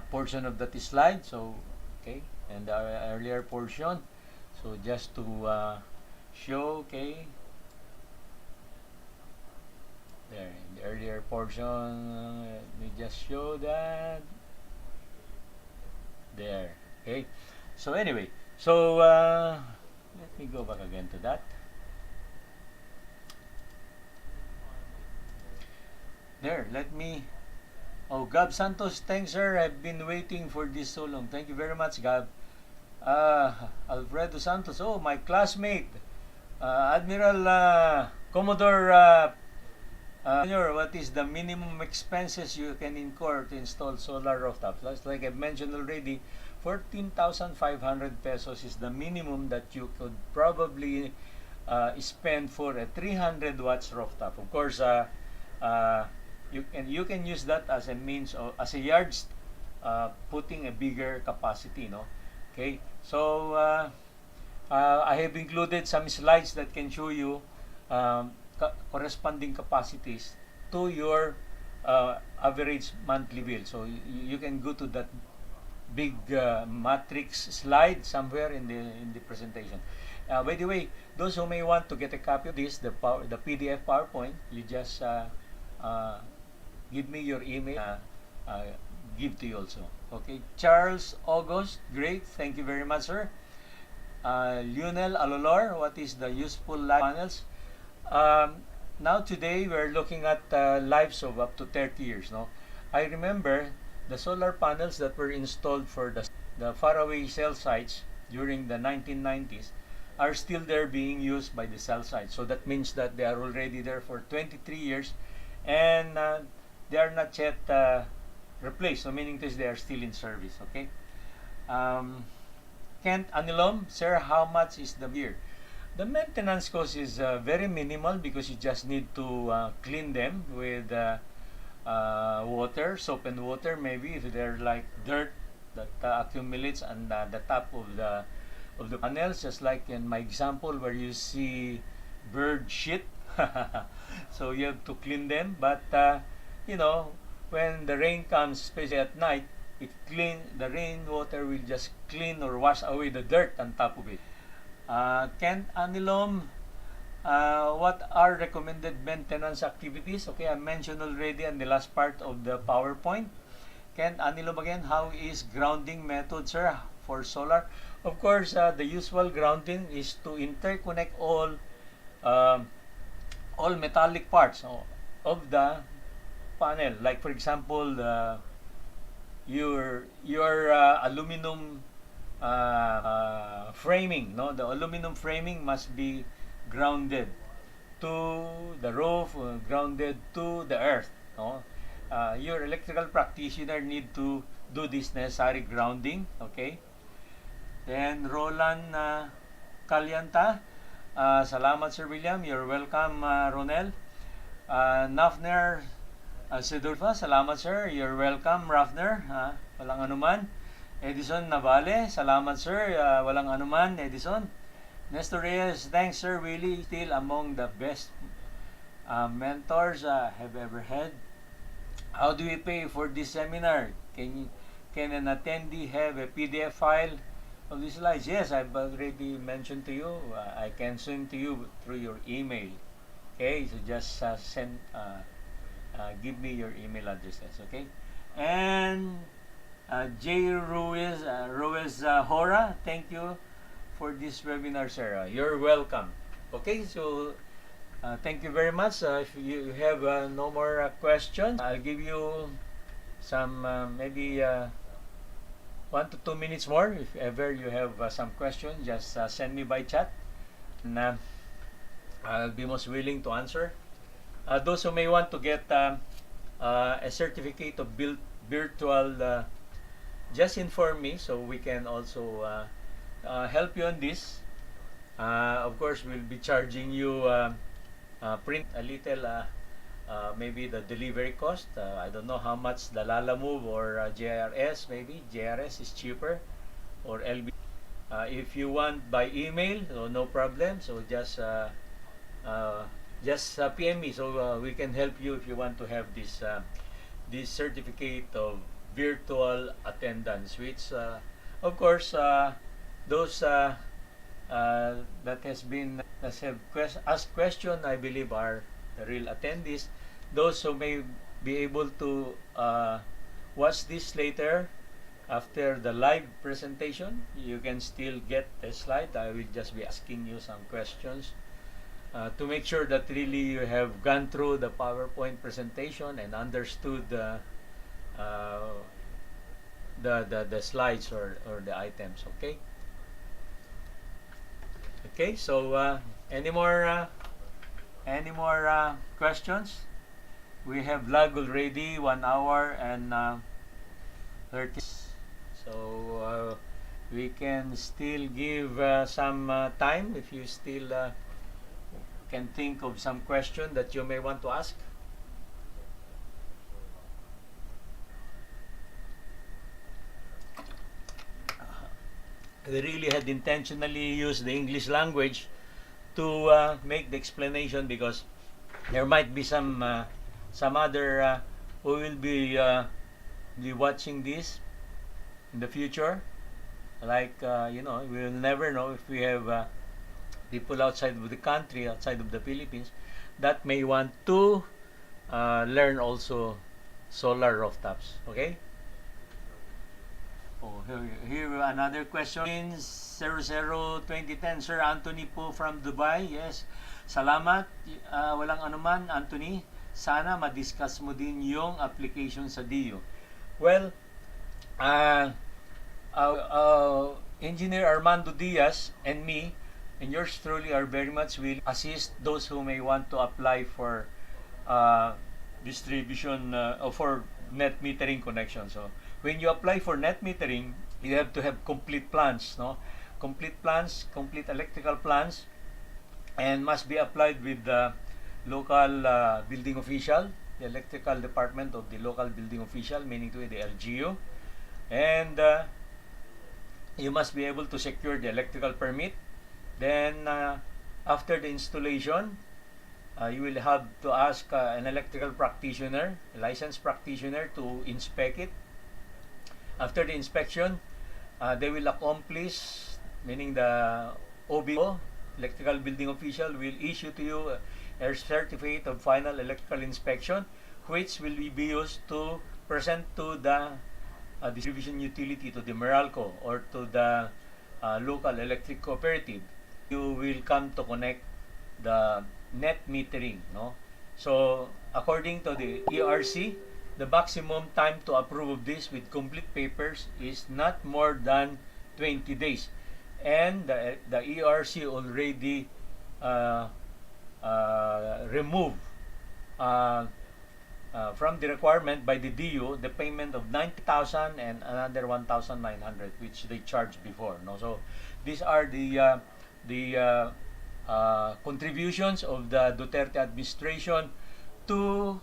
portion of that slide. So, okay, and the earlier portion. So just to show, okay, there in the earlier portion, let me just show that there. Okay, so anyway, so let me go back again to that. There, let me. Oh, Gab Santos, thanks sir. I've been waiting for this so long. Thank you very much, Gab. Alfredo Santos, oh, my classmate, Admiral Commodore what is the minimum expenses you can incur to install solar rooftops? Like I've mentioned already, 14,500 pesos is the minimum that you could probably spend for a 300 watts rooftop. Of course, you can use that as a means of, as a yardstick, putting a bigger capacity, no. Okay, so I have included some slides that can show you corresponding capacities to your average monthly bill. So you can go to that big matrix slide somewhere in the presentation. By the way, those who may want to get a copy of this, the PDF PowerPoint, you just give me your email. Give to you also. Okay, Charles August, great, thank you very much, sir. Lionel Alolor, what is the useful life panels? Now today we're looking at lives of up to 30 years. No, I remember the solar panels that were installed for the faraway cell sites during the 1990s are still there being used by the cell sites. So that means that they are already there for 23 years and they are not yet replaced. So meaning this, they are still in service. Okay. Kent Anilom, sir, how much is the year? The maintenance cost is very minimal because you just need to clean them with water, soap and water. Maybe if they're like dirt that accumulates on the top of the panels, just like in my example where you see bird shit. So you have to clean them. But you know, when the rain comes, especially at night, the rainwater will just clean or wash away the dirt on top of it. Kent Anilom, what are recommended maintenance activities? Okay, I mentioned already in the last part of the PowerPoint. Kent Anilom again, how is grounding method, sir, for solar? Of course, the usual grounding is to interconnect all metallic parts of the panel. Like for example, your aluminum framing. No, the aluminum framing must be grounded to the roof, grounded to the earth. No, your electrical practitioner need to do this necessary grounding. Okay. Then Roland Calyanta, salamat Sir William. You're welcome, Ronel. Nafner Sidulfa, salamat sir. You're welcome, Rafner. Walang anuman. Edison Navale, salamat sir. Walang anuman, Edison. Nestor Reyes, thanks sir. Really still among the best mentors have ever had. How do we pay for this seminar? Can an attendee have a PDF file of these slides? Yes, I've already mentioned to you. I can send to you through your email. Okay, so just give me your email addresses, okay? And J. Ruiz Hora, thank you for this webinar, sir. You're welcome. Okay, so thank you very much. If you have no more questions, I'll give you some maybe 1 to 2 minutes more. If ever you have some questions, just send me by chat. And I'll be most willing to answer. Those who may want to get a certificate of virtual, just inform me so we can also help you on this. Of course, we'll be charging you print a little, maybe the delivery cost. I don't know how much the Lalamove or JRS, maybe. JRS is cheaper, or LB. If you want by email, so no problem. So just PM me so we can help you if you want to have this certificate of virtual attendance, which of course those that have asked question, I believe are the real attendees. Those who may be able to watch this later after the live presentation, you can still get the slide. I will just be asking you some questions to make sure that really you have gone through the PowerPoint presentation and understood the slides or the items. Okay. Okay. So any more questions? We have lag already 1 hour and 30. So we can still give some time if you still can think of some question that you may want to ask. we really had intentionally used the English language to make the explanation, because there might be some other who will be watching this in the future. Like we will never know if we have people outside of the country, outside of the Philippines, that may want to learn also solar rooftops. Okay. Oh, here another question. 002010, Sir Anthony po from Dubai. Yes. Salamat. Walang anuman, Anthony. Sana ma-discuss mo din yung application sa DIO. Well, Engineer Armando Diaz and me and yours truly are very much will assist those who may want to apply for distribution or for net metering connection. So when you apply for net metering, you have to have complete plans, no? Complete plans, complete electrical plans, and must be applied with the local building official, the electrical department of the local building official, meaning to the LGU, and you must be able to secure the electrical permit. Then after the installation, you will have to ask an electrical practitioner, a licensed practitioner, to inspect it. After the inspection, they will accomplish, meaning the OBO, electrical building official, will issue to you a certificate of final electrical inspection, which will be used to present to the distribution utility, to the Meralco or to the local electric cooperative. You will come to connect the net metering, no? So according to the ERC, the maximum time to approve this with complete papers is not more than 20 days. And the ERC already removed from the requirement by the DU the payment of 90,000 and another 1,900, which they charged before, no? So these are the contributions of the Duterte administration to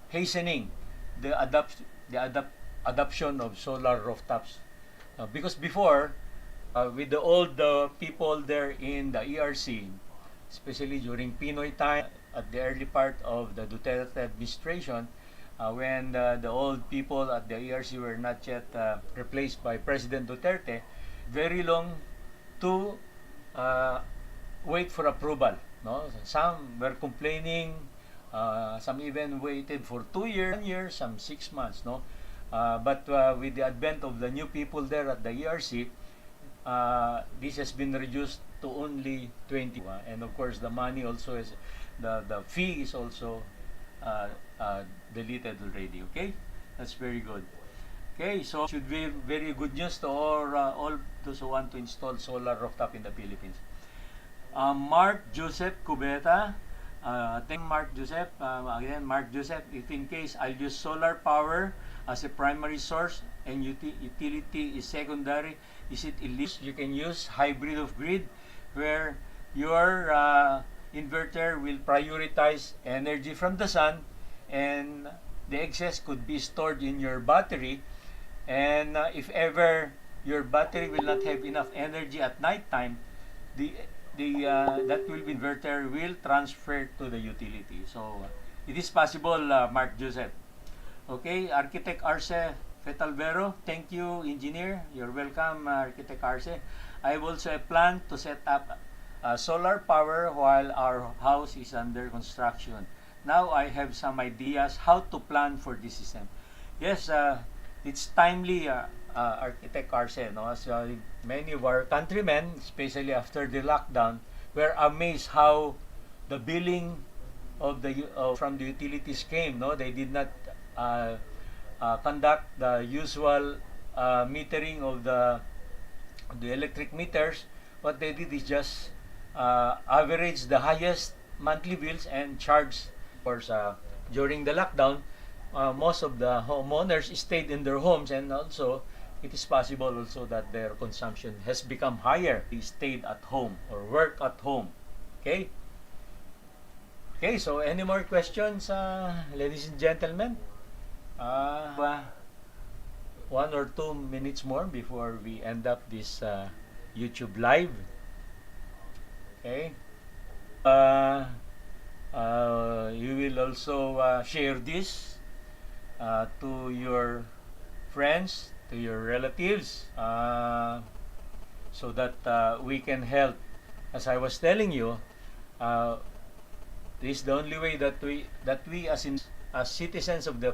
hastening the adoption of solar rooftops. Because before, with the old people there in the ERC, especially during Pinoy time, at the early part of the Duterte administration, when the old people at the ERC were not yet replaced by President Duterte, very long to wait for approval, no? Some were complaining, some even waited for 2 years, 1 year, some 6 months, no? But with the advent of the new people there at the ERC, this has been reduced to only 20. And of course, the money also is, the fee is also deleted already. Okay, that's very good. Okay, so should be very good news to all those who want to install solar rooftop in the Philippines. Mark Joseph Cubeta, thank Mark Joseph. Again, Mark Joseph, if in case I'll use solar power as a primary source and utility is secondary, is it illegal? You can use hybrid of grid, where your inverter will prioritize energy from the sun, and the excess could be stored in your battery. And if ever your battery will not have enough energy at night time, that will be inverter will transfer to the utility. So it is possible, Mark Joseph. Okay, Architect Arce Fetalvero, thank you, engineer. You're welcome, Architect Arce. I have also a plan to set up solar power while our house is under construction. Now I have some ideas how to plan for this system. Yes, it's timely, Architect Arce, no? As many of our countrymen, especially after the lockdown, were amazed how the billing of from the utilities came. No, they did not conduct the usual metering of the electric meters. What they did is just average the highest monthly bills and charge. Of course, during the lockdown, most of the homeowners stayed in their homes, and also it is possible also that their consumption has become higher. They stayed at home or work at home. Okay. Okay, so any more questions, ladies and gentlemen? 1 or 2 minutes more before we end up this YouTube live. Okay. You will also share this to your friends, to your relatives, so that we can help. As I was telling you, this is the only way that we as citizens of the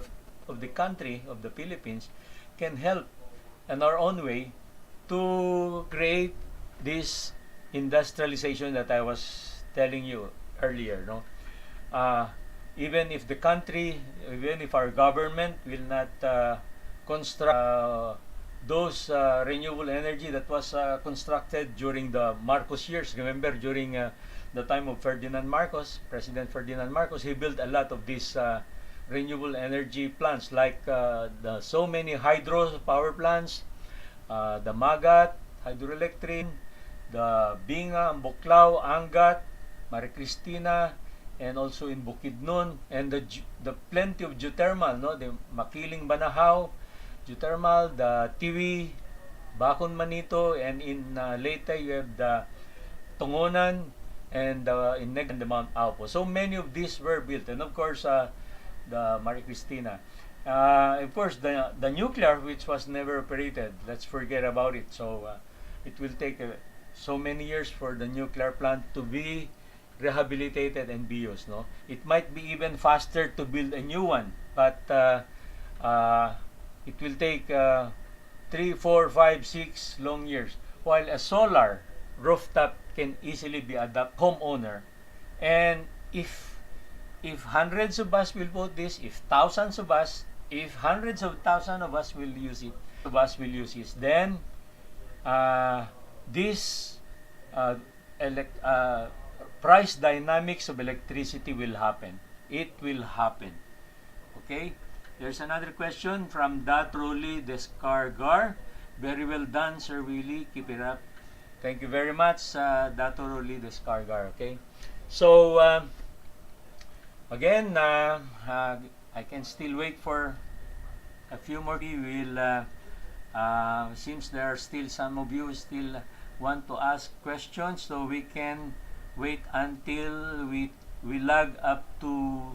country of the Philippines can help in our own way to create this industrialization that I was telling you earlier, no? Even if the country, even if our government will not construct those renewable energy that was constructed during the Marcos years. Remember, during the time of Ferdinand Marcos, President Ferdinand Marcos, he built a lot of these renewable energy plants, like so many hydro power plants, the Magat, hydroelectric, the Binga, Buklao, Angat, Maricristina, and also in Bukidnon, and the plenty of geothermal, no, the Makiling Banahaw geothermal, the Tiwi, Bakon Manito, and in Leyte you have the Tungonan, and in Neg and the Mount Aupo. So many of these were built, and of course the Maricristina. Of course the nuclear, which was never operated, let's forget about it. So it will take so many years for the nuclear plant to be rehabilitated and be used, no? It might be even faster to build a new one, but it will take 3, 4, 5, 6 long years. While a solar rooftop can easily be adapted homeowner, and if hundreds of us will put this, if thousands of us, if hundreds of thousands of us will use it, then this price dynamics of electricity will happen. It will happen. Okay? There's another question from Datroli Descargar. Very well done, Sir Willie. Keep it up. Thank you very much, Datroli Descargar. Okay? So, again, I can still wait for a few more. Seems there are still some of you still want to ask questions, so we can wait until we lag up to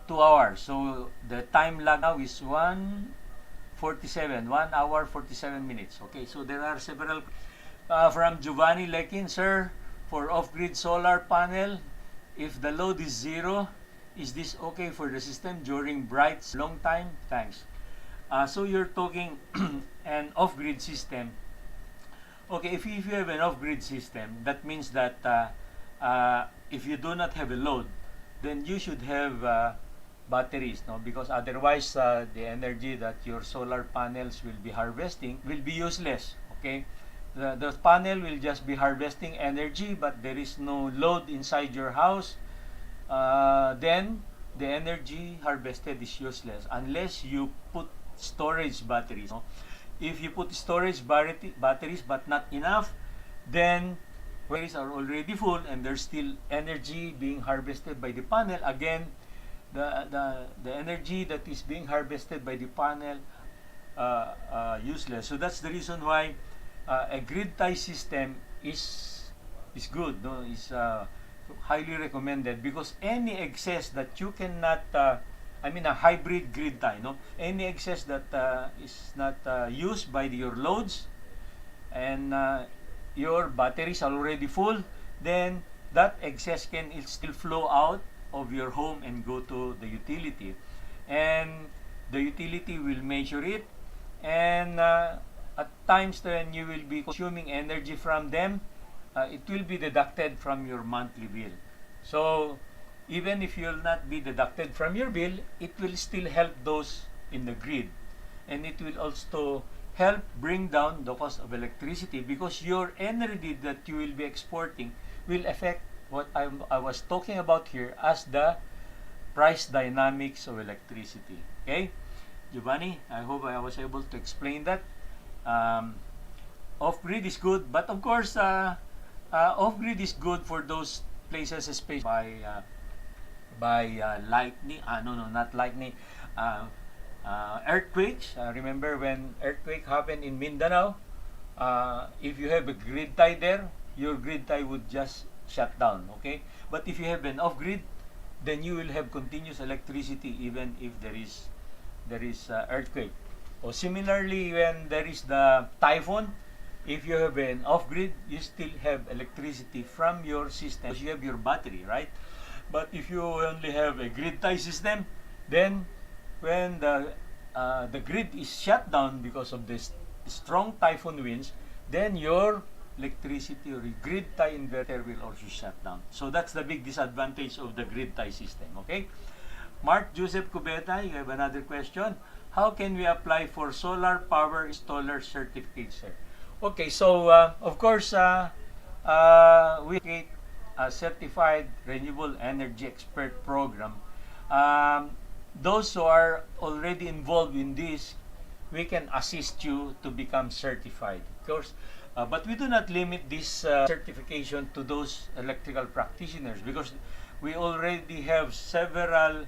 2 hours. So the time lag now is 1:47, 1 hour 47 minutes. Okay, so there are several from Giovanni Lekin. Sir, for off-grid solar panel, if the load is 0, is this okay for the system during bright long time? Thanks. So you're talking an off-grid system. Okay, if you have an off-grid system, that means that if you do not have a load, then you should have batteries, no? Because otherwise, the energy that your solar panels will be harvesting will be useless. Okay, the panel will just be harvesting energy, but there is no load inside your house. Then the energy harvested is useless unless you put storage batteries, no? If you put storage batteries but not enough, then batteries are already full and there's still energy being harvested by the panel. Again, the energy that is being harvested by the panel useless. So that's the reason why a grid tie system is good, no? Is highly recommended, because any excess that you cannot a hybrid grid tie, no? Any excess that is not used by your loads, and your batteries are already full, then that excess can still flow out of your home and go to the utility, and the utility will measure it, and at times when you will be consuming energy from them, it will be deducted from your monthly bill. So even if you will not be deducted from your bill, it will still help those in the grid, and it will also help bring down the cost of electricity, because your energy that you will be exporting will affect what I was talking about here as the price dynamics of electricity. Okay, Giovanni, I hope I was able to explain that. Off-grid is good, but of course off-grid is good for those places, especially by lightning, not lightning, Earthquakes. Remember when earthquake happened in Mindanao? If you have a grid tie there, your grid tie would just shut down. Okay, but if you have an off grid, then you will have continuous electricity even if there is earthquake. Or similarly, when there is the typhoon, if you have an off grid, you still have electricity from your system because you have your battery, right? But if you only have a grid tie system, then when the grid is shut down because of this strong typhoon winds, then your electricity or grid tie inverter will also shut down. So that's the big disadvantage of the grid tie system. Okay, Mark Joseph Cubeta, you have another question. How can we apply for solar power installer certificate, sir? Okay, so of course we create a certified renewable energy expert program. Those who are already involved in this, we can assist you to become certified, of course. But we do not limit this certification to those electrical practitioners because we already have several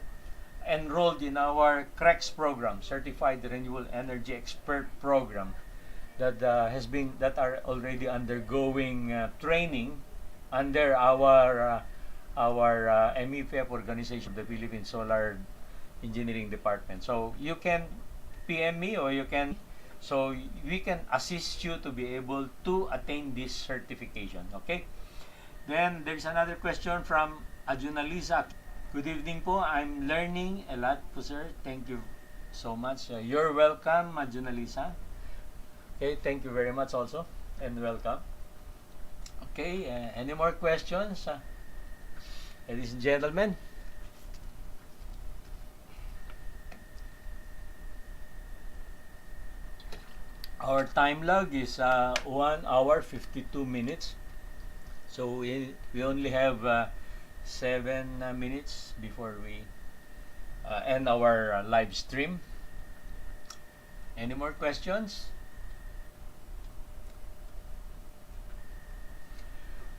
enrolled in our CREX program, Certified Renewable Energy Expert program, that are already undergoing training under our MEPF organization, the Philippine Solar Engineering Department. So you can PM me or you can, so we can assist you to be able to attain this certification. Okay. Then there's another question from Ajunalisa. Good evening po. I'm learning a lot po, sir. Thank you so much. You're welcome, Ajunalisa. Okay, thank you very much also and welcome. Okay, any more questions? Ladies and gentlemen. Our time log is 1 hour 52 minutes. So we only have 7 minutes before we end our live stream. Any more questions?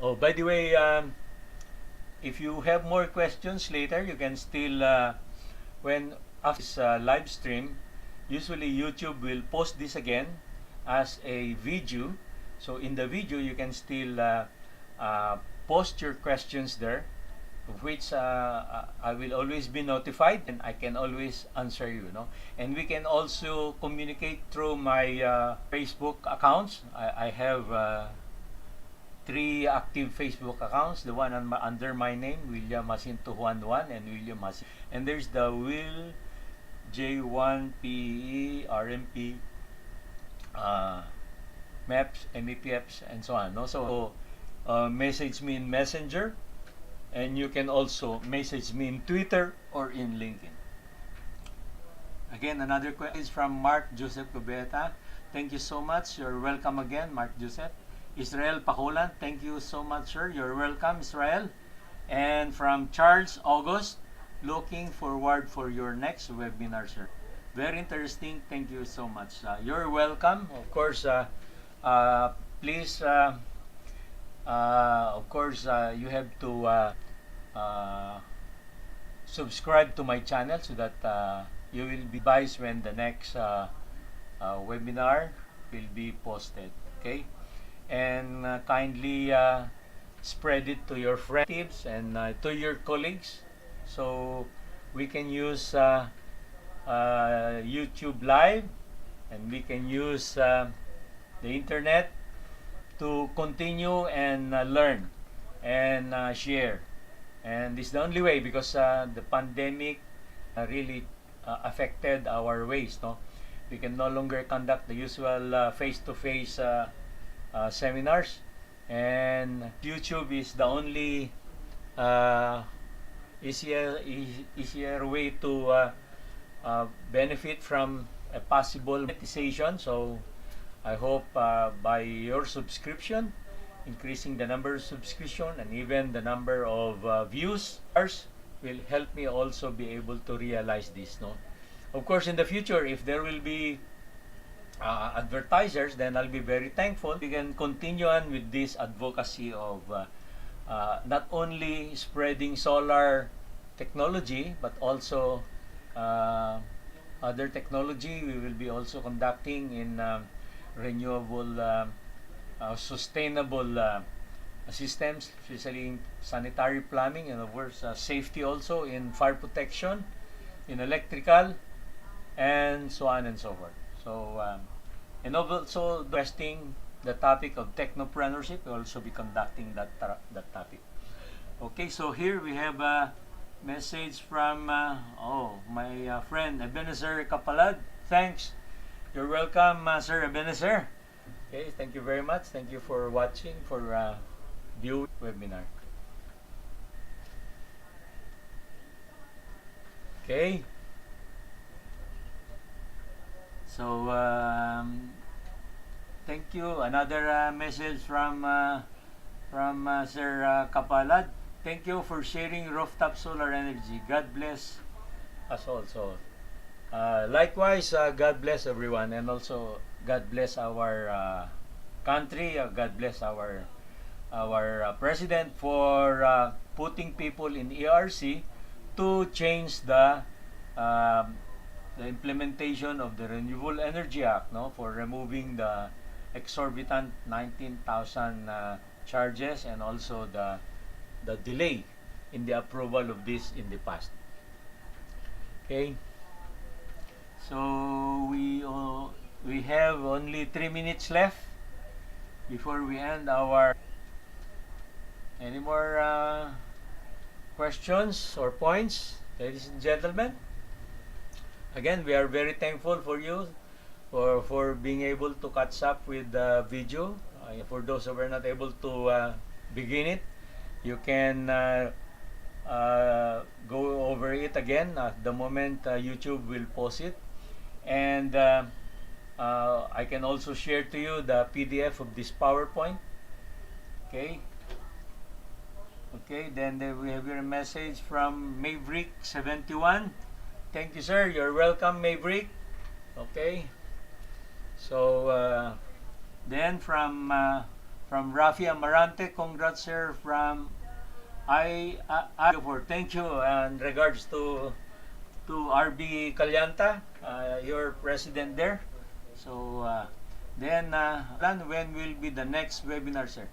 Oh, by the way, if you have more questions later, you can still, when after this live stream, usually YouTube will post this again as a video. So in the video, you can still post your questions there, of which I will always be notified and I can always answer you. And we can also communicate through my Facebook accounts. I have 3 active Facebook accounts. The one under my name, William Jacinto Juan 1 and William Jacinto. And there's the Will J1PE RMP MEPs, MEPFs, and so on. So message me in Messenger, and you can also message me in Twitter or in LinkedIn. Again, another question is from Mark Joseph Cubeta. Thank you so much. You're welcome again, Mark Joseph. Israel Pakulan, thank you so much, sir. You're welcome, Israel. And from Charles August, looking forward for your next webinar, sir. Very interesting. Thank you so much. You're welcome. Of course, please, of course, you have to subscribe to my channel so that you will be advised when the next webinar will be posted. Okay? And kindly spread it to your friends and to your colleagues, so we can use YouTube Live, and we can use the internet to continue and learn and share. And this is the only way, because the pandemic really affected our ways. We can no longer conduct the usual face-to-face seminars, and YouTube is the only easier way to benefit from a possible monetization. So I hope by your subscription, increasing the number of subscription and even the number of views will help me also be able to realize this. Of course, in the future, if there will be advertisers, then I'll be very thankful. We can continue on with this advocacy of not only spreading solar technology, but also other technology. We will be also conducting in renewable, sustainable systems, especially in sanitary plumbing, and of course safety also in fire protection, in electrical, and so on and so forth. So, and also testing the topic of technopreneurship. We'll also be conducting that topic. Okay, so here we have a message from my friend Ebenezer Kapalad. Thanks. You're welcome, Sir Ebenezer. Okay, thank you very much. Thank you for watching, for viewing webinar. Okay. So, thank you. Another message from Sir Kapalad. Thank you for sharing rooftop solar energy. God bless us also. Likewise, God bless everyone, and also God bless our country. God bless our president for putting people in ERC to change the implementation of the Renewable Energy Act, no, for removing the exorbitant 19,000 charges, and also the delay in the approval of this in the past. Okay, so we have only 3 minutes left before we end our. Any more questions or points, ladies and gentlemen? Again, we are very thankful for you for being able to catch up with the video. For those who were not able to begin it, you can go over it again at the moment YouTube will post it. And I can also share to you the PDF of this PowerPoint. Okay. Okay, then we have your message from Maverick71. Thank you, sir. You're welcome, Maverick. Okay. So, then from Rafi Amarante, congrats, sir. From thank you, and regards to RB Calyanta, your president there. So, then when will be the next webinar, sir?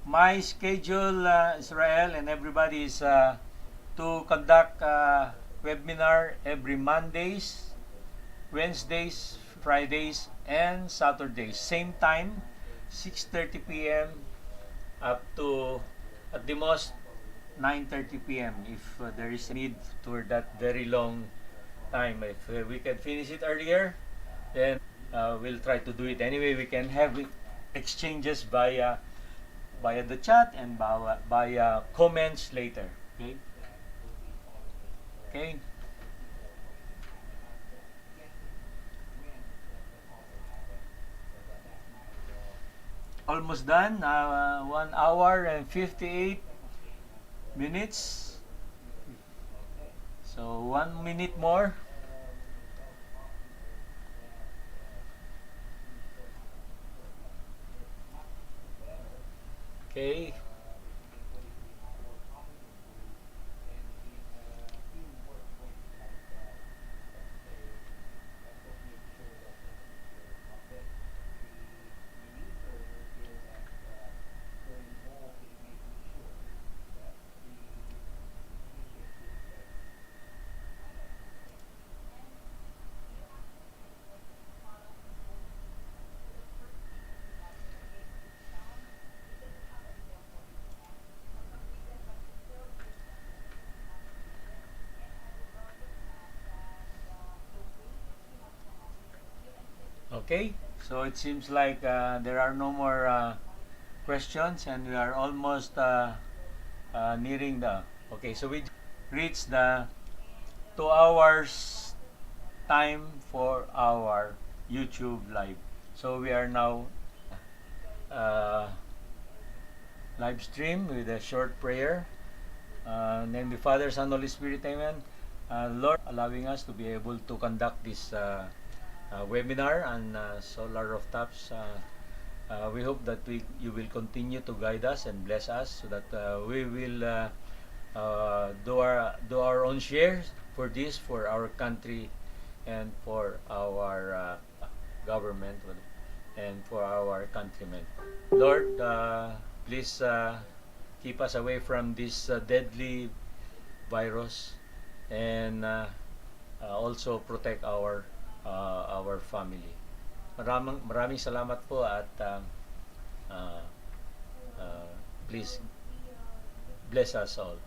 My schedule, Israel, and everybody is to conduct webinar every Mondays, Wednesdays, Fridays, and Saturdays. Same time, 6:30 p.m. up to, at the most, 9:30 p.m. if there is a need toward that very long time. If we can finish it earlier, then we'll try to do it. Anyway, we can have exchanges via the chat and via comments later. Okay. Okay. Almost done. 1 hour and 58 minutes. So 1 minute more. Okay. Okay, so it seems like there are no more questions, and we are almost nearing the. Okay, so we reached the 2 hours time for our YouTube live. So we are now live stream with a short prayer. Name the Father, Son, Holy Spirit, Amen. Lord, allowing us to be able to conduct this webinar on solar rooftops. We hope that you will continue to guide us and bless us, so that we will do our own shares for this, for our country, and for our government, and for our countrymen. Lord, please keep us away from this deadly virus, and also protect our family. Maraming salamat po, at uh, please bless us all.